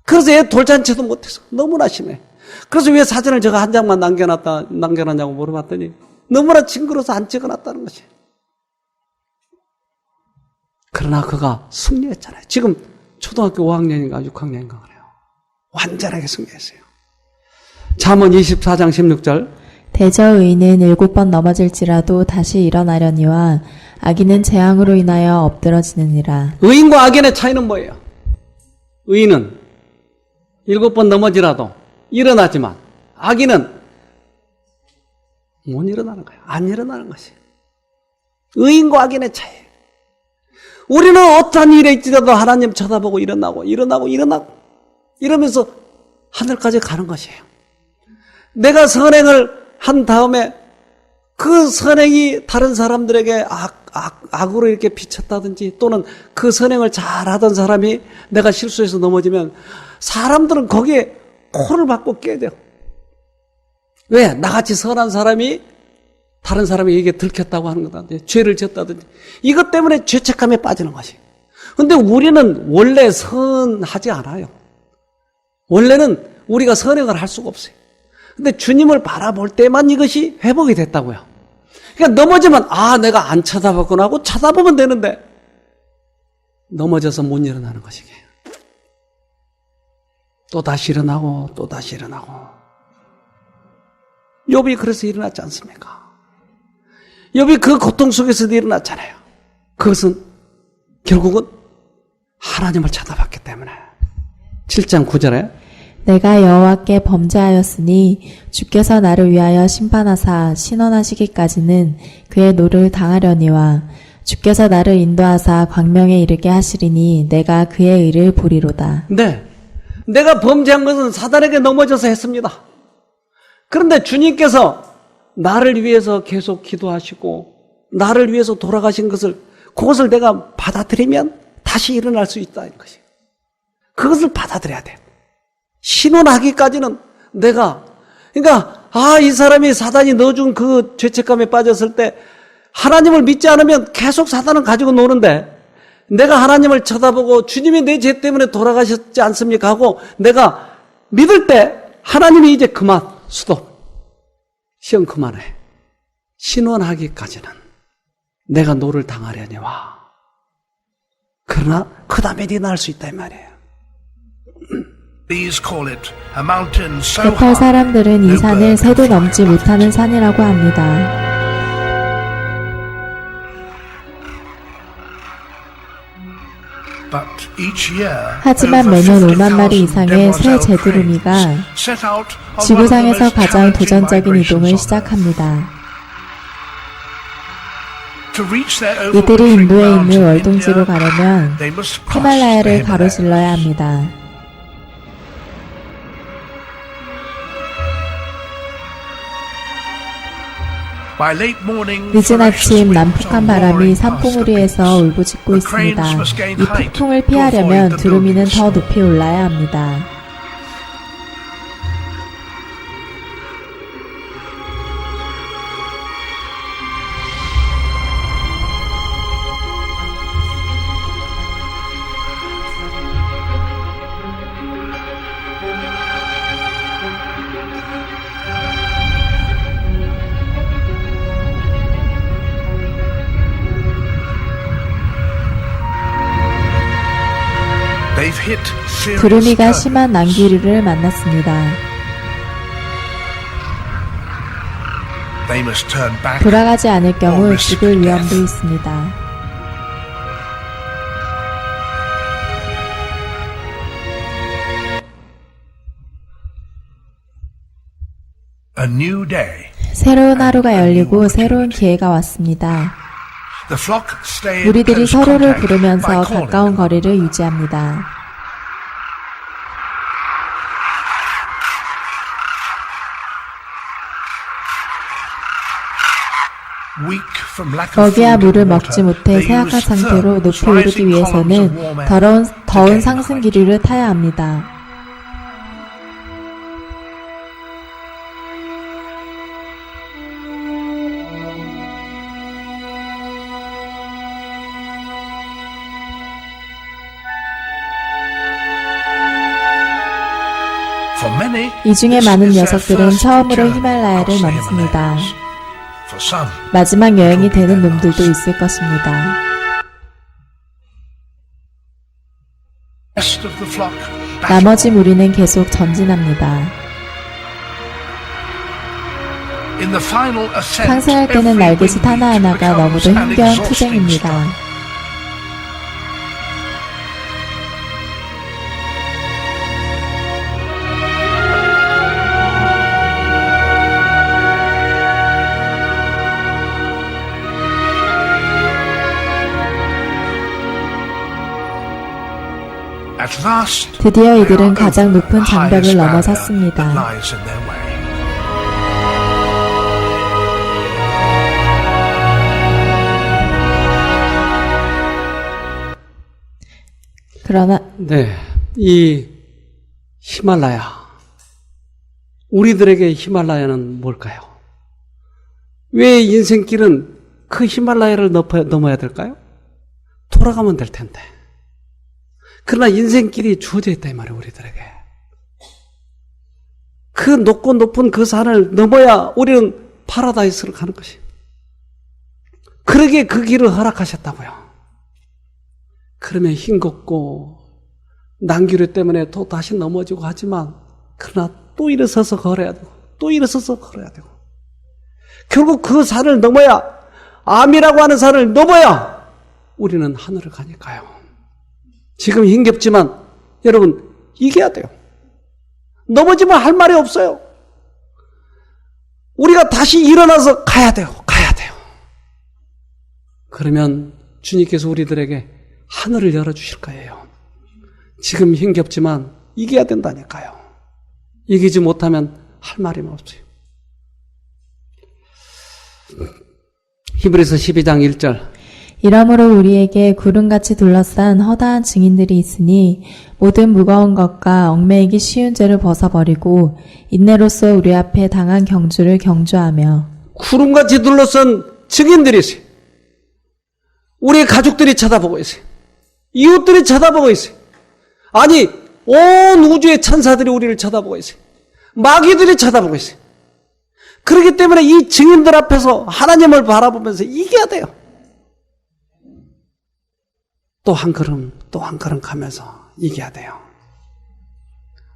그래서 얘 돌잔치도 못해서 너무나 심해. 그래서 왜 사진을 제가 한 장만 남겨놨냐고 물어봤더니 너무나 징그러워서 안 찍어놨다는 것이. 그러나 그가 승리했잖아요. 지금 초등학교 5학년인가 6학년인가 그래요. 완전하게 승리했어요. 잠언 24장 16절. 대저 의인은 7번 넘어질지라도 다시 일어나려니와 악인은 재앙으로 인하여 엎드러지느니라. 의인과 악인의 차이는 뭐예요? 의인은 7번 넘어지라도 일어나지만 악인은 못 일어나는 거예요. 안 일어나는 것이. 의인과 악인의 차이. 우리는 어떠한 일에 있지라도 하나님 쳐다보고 일어나고 이러면서 하늘까지 가는 것이에요. 내가 선행을 한 다음에 그 선행이 다른 사람들에게 악으로 이렇게 비쳤다든지 또는 그 선행을 잘하던 사람이 내가 실수해서 넘어지면 사람들은 거기에 코를 박고 깨야 돼요. 왜? 나같이 선한 사람이 다른 사람에게 들켰다고 하는 거다. 죄를 지었다든지. 이것 때문에 죄책감에 빠지는 것이. 근데 우리는 원래 선하지 않아요. 원래는 우리가 선행을 할 수가 없어요. 근데 주님을 바라볼 때만 이것이 회복이 됐다고요. 그러니까 넘어지면 내가 안 쳐다봤구나 하고 쳐다보면 되는데 넘어져서 못 일어나는 것이게. 또 다시 일어나고 또 다시 일어나고. 욥이 그래서 일어났지 않습니까? 욥이 그 고통 속에서도 일어났잖아요. 그것은 결국은 하나님을 쳐다봤기 때문에. 7장 9절에 내가 여호와께 범죄하였으니 주께서 나를 위하여 심판하사 신원하시기까지는 그의 노를 당하려니와 주께서 나를 인도하사 광명에 이르게 하시리니 내가 그의 의를 보리로다. 네, 내가 범죄한 것은 사단에게 넘어져서 했습니다. 그런데 주님께서 나를 위해서 계속 기도하시고 나를 위해서 돌아가신 그것을 내가 받아들이면 다시 일어날 수 있다는 것이에요. 그것을 받아들여야 돼요. 신원하기까지는 내가, 그러니까 이 사람이 사단이 넣어준 그 죄책감에 빠졌을 때 하나님을 믿지 않으면 계속 사단은 가지고 노는데 내가 하나님을 쳐다보고 주님이 내 죄 때문에 돌아가셨지 않습니까 하고 내가 믿을 때 하나님이 이제 그만, 스톱, 시험 그만해. 신원하기까지는 내가 노를 당하려니와. 그러나 그 다음에 네 나을 수 있다 이 말이에요. 베탈 사람들은 이 산을 새도 넘지 못하는 산이라고 합니다. 하지만 매년 5만 마리 이상의 새 제두루미가 지구상에서 가장 도전적인 이동을 시작합니다. 이들이 인도에 있는 월동지로 가려면 히말라야를 가로질러야 합니다. 늦은 아침 난폭한 바람이 산봉우리에서 울부짖고 있습니다. 이 폭풍을 피하려면 두루미는 더 높이 올라야 합니다. 두루미가 심한 난기류를 만났습니다. 돌아가지 않을 경우 죽을 위험도 있습니다. 새로운 하루가 열리고 새로운 기회가 왔습니다. 무리들이 서로를 부르면서 가까운 거리를 유지합니다. 먹이와 물을 먹지 못해 쇠약한 상태로 높이 오르기 위해서는 더운 상승 기류를 타야 합니다. 이 중에 많은 녀석들은 처음으로 히말라야를 넘습니다. 마지막 여행이 되는 놈들도 있을 것입니다. 나머지 무리는 계속 전진합니다. 상승할 때는 날개짓 하나하나가 너무도 힘겨운 투쟁입니다. At last, 드디어 이들은 they are 가장 over 높은 the 장벽을 highest barrier 넘어섰습니다. that lies in their way. 그러나 네, 이 히말라야, 우리들에게 히말라야는 뭘까요? 왜 인생길은 그 히말라야를 넘어야 될까요? 돌아가면 될 텐데. 그러나 인생길이 주어져 있다 이 말이에요, 우리들에게. 그 높고 높은 그 산을 넘어야 우리는 파라다이스를 가는 것이. 그러기에 그 길을 허락하셨다고요. 그러면 힘겹고 난규류 때문에 또 다시 넘어지고 하지만 그러나 또 일어서서 걸어야 되고 또 일어서서 걸어야 되고 결국 그 산을 넘어야, 암이라고 하는 산을 넘어야 우리는 하늘을 가니까요. 지금 힘겹지만 여러분 이겨야 돼요. 넘어지면 할 말이 없어요. 우리가 다시 일어나서 가야 돼요. 가야 돼요. 그러면 주님께서 우리들에게 하늘을 열어주실 거예요. 지금 힘겹지만 이겨야 된다니까요. 이기지 못하면 할 말이 없어요. 히브리서 12장 1절. 이러므로 우리에게 구름같이 둘러싼 허다한 증인들이 있으니 모든 무거운 것과 얽매이기 쉬운 죄를 벗어버리고 인내로써 우리 앞에 당한 경주를 경주하며. 구름같이 둘러싼 증인들이 있어요. 우리 가족들이 쳐다보고 있어요. 이웃들이 쳐다보고 있어요. 아니, 온 우주의 천사들이 우리를 쳐다보고 있어요. 마귀들이 쳐다보고 있어요. 그렇기 때문에 이 증인들 앞에서 하나님을 바라보면서 이겨야 돼요. 또 한 걸음, 또 한 걸음 가면서 이겨야 돼요.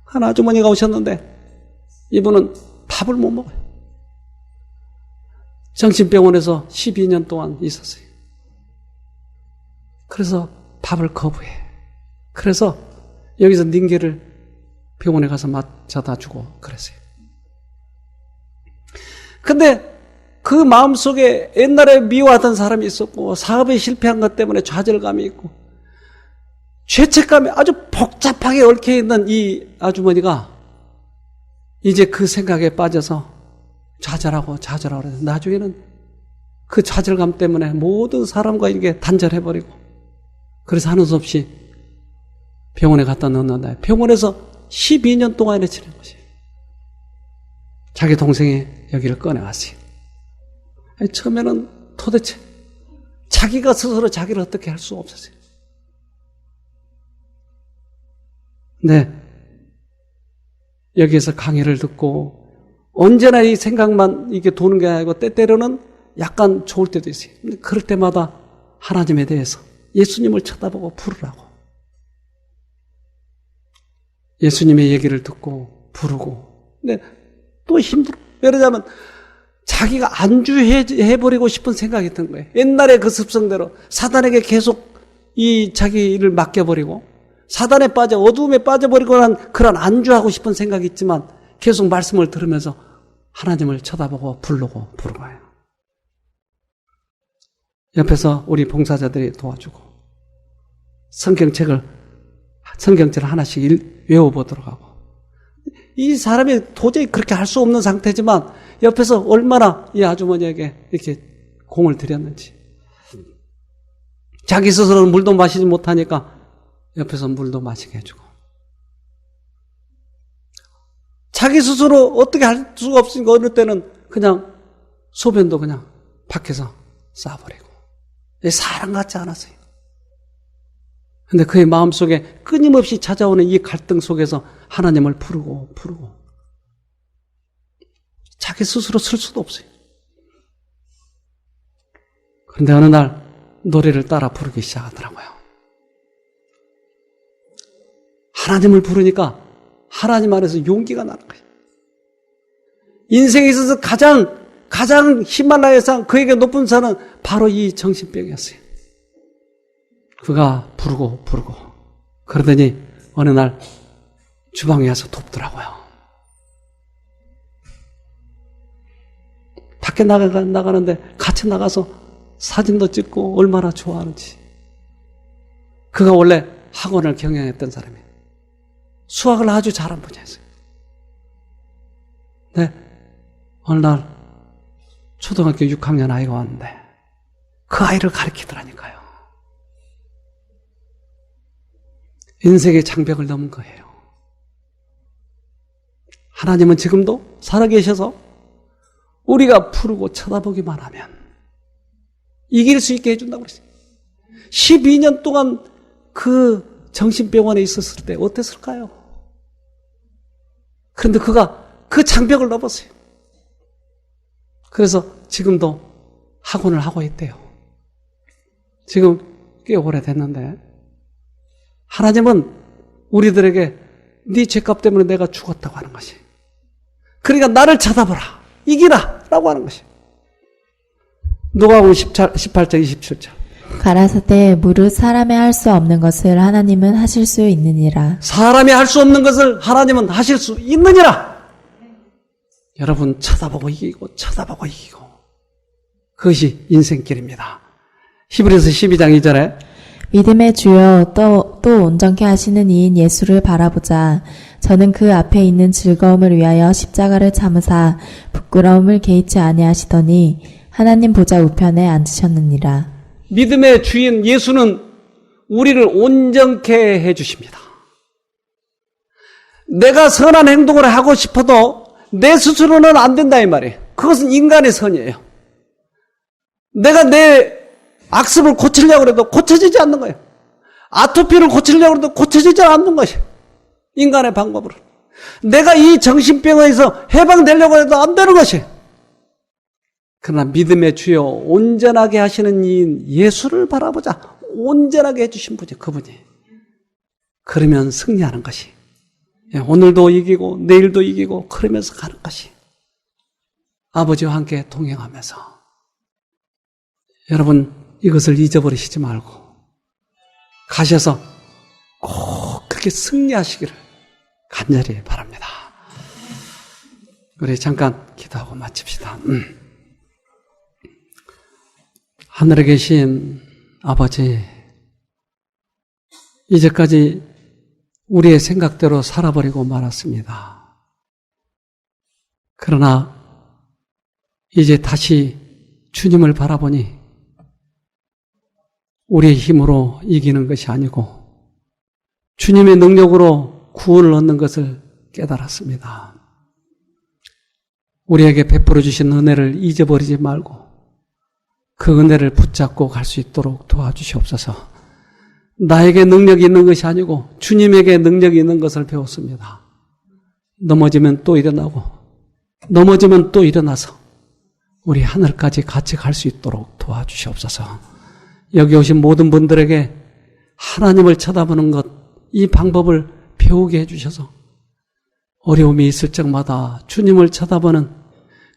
한 아주머니가 오셨는데 이분은 밥을 못 먹어요. 정신병원에서 12년 동안 있었어요. 그래서 밥을 거부해. 그래서 여기서 닌게를 병원에 가서 맞춰다 주고 그랬어요. 근데 그 마음속에 옛날에 미워하던 사람이 있었고 사업에 실패한 것 때문에 좌절감이 있고 죄책감이 아주 복잡하게 얽혀있는 이 아주머니가 이제 그 생각에 빠져서 좌절하고 그래서 나중에는 그 좌절감 때문에 모든 사람과 이게 단절해버리고 그래서 하는 수 없이 병원에 갖다 넣었는데 병원에서 12년 동안에 지낸 것이에요. 자기 동생이 여기를 꺼내왔어요. 처음에는 도대체 자기가 스스로 자기를 어떻게 할 수 없었어요. 네, 여기에서 강의를 듣고 언제나 이 생각만 이게 도는 게 아니고 때때로는 약간 좋을 때도 있어요. 근데 그럴 때마다 하나님에 대해서 예수님을 쳐다보고 부르라고. 예수님의 얘기를 듣고 부르고. 근데 또 힘들어. 예를 들자면 자기가 안주해버리고 싶은 생각이 든 거예요. 옛날에 그 습성대로 사단에게 계속 이 자기 일을 맡겨버리고 사단에 빠져 어두움에 빠져버리고 난 그런 안주하고 싶은 생각이 있지만 계속 말씀을 들으면서 하나님을 쳐다보고 부르고 부르고요. 옆에서 우리 봉사자들이 도와주고 성경책을 하나씩 외워보도록 하고 이 사람이 도저히 그렇게 할 수 없는 상태지만 옆에서 얼마나 이 아주머니에게 이렇게 공을 들였는지 자기 스스로는 물도 마시지 못하니까 옆에서 물도 마시게 해주고 자기 스스로 어떻게 할 수가 없으니까 어느 때는 그냥 소변도 그냥 밖에서 싸버리고 사람 같지 않았어요. 근데 그의 마음속에 끊임없이 찾아오는 이 갈등 속에서 하나님을 부르고 자기 스스로 쓸 수도 없어요. 그런데 어느 날 노래를 따라 부르기 시작하더라고요. 하나님을 부르니까 하나님 안에서 용기가 나는 거예요. 인생에 있어서 가장 히말라야 산, 그에게 높은 산은 바로 이 정신병이었어요. 그가 부르고 그러더니 어느 날 주방에 와서 돕더라고요. 밖에 나가는데 같이 나가서 사진도 찍고 얼마나 좋아하는지. 그가 원래 학원을 경영했던 사람이에요. 수학을 아주 잘한 분이었어요. 네, 어느 날 초등학교 6학년 아이가 왔는데 그 아이를 가르치더라니까요. 인생의 장벽을 넘은 거예요. 하나님은 지금도 살아계셔서 우리가 부르고 쳐다보기만 하면 이길 수 있게 해준다고 그랬어요. 12년 동안 그 정신병원에 있었을 때 어땠을까요? 그런데 그가 그 장벽을 넘었어요. 그래서 지금도 학원을 하고 있대요. 지금 꽤 오래됐는데 하나님은 우리들에게 네 죄값 때문에 내가 죽었다고 하는 것이, 그러니까 나를 찾아보라, 이기라 라고 하는 것이. 누가복음 18장 27절. 가라사대 무릇 사람이 할 수 없는 것을 하나님은 하실 수 있느니라. 사람이 할 수 없는 것을 하나님은 하실 수 있느니라. 여러분, 쳐다보고 이기고 쳐다보고 이기고, 그것이 인생길입니다. 히브리서 12장 2절에 믿음의 주여 또 온전케 하시는 이인 예수를 바라보자. 저는 그 앞에 있는 즐거움을 위하여 십자가를 참으사 부끄러움을 개의치 아니하시더니 하나님 보좌 우편에 앉으셨느니라. 믿음의 주인 예수는 우리를 온전케 해주십니다. 내가 선한 행동을 하고 싶어도 내 스스로는 안 된다 이 말이에요. 그것은 인간의 선이에요. 내가 내 악습을 고치려고 해도 고쳐지지 않는 거예요. 아토피를 고치려고 해도 고쳐지지 않는 것이에요. 인간의 방법으로. 내가 이 정신병에서 해방되려고 해도 안 되는 것이에요. 그러나 믿음의 주여 온전하게 하시는 이인 예수를 바라보자. 온전하게 해주신 분이 그분이. 그러면 승리하는 것이. 오늘도 이기고 내일도 이기고 그러면서 가는 것이. 아버지와 함께 동행하면서. 여러분, 이것을 잊어버리시지 말고 가셔서 꼭 그렇게 승리하시기를 간절히 바랍니다. 우리 잠깐 기도하고 마칩시다. 하늘에 계신 아버지, 이제까지 우리의 생각대로 살아버리고 말았습니다. 그러나 이제 다시 주님을 바라보니 우리의 힘으로 이기는 것이 아니고 주님의 능력으로 구원을 얻는 것을 깨달았습니다. 우리에게 베풀어 주신 은혜를 잊어버리지 말고 그 은혜를 붙잡고 갈 수 있도록 도와주시옵소서. 나에게 능력이 있는 것이 아니고 주님에게 능력이 있는 것을 배웠습니다. 넘어지면 또 일어나고 넘어지면 또 일어나서 우리 하늘까지 같이 갈 수 있도록 도와주시옵소서. 여기 오신 모든 분들에게 하나님을 쳐다보는 것, 이 방법을 배우게 해주셔서 어려움이 있을 적마다 주님을 쳐다보는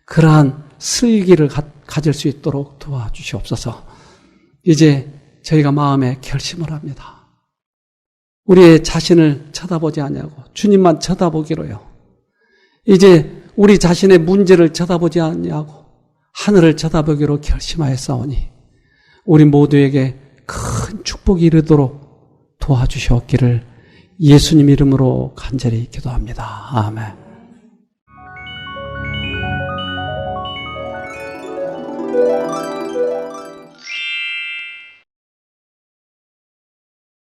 그러한 슬기를 가질 수 있도록 도와주시옵소서. 이제 저희가 마음에 결심을 합니다. 우리의 자신을 쳐다보지 아니하고 주님만 쳐다보기로요. 이제 우리 자신의 문제를 쳐다보지 아니하고 하늘을 쳐다보기로 결심하였사오니 우리 모두에게 큰 축복이 이르도록 도와주시옵기를 예수님 이름으로 간절히 기도합니다. 아멘.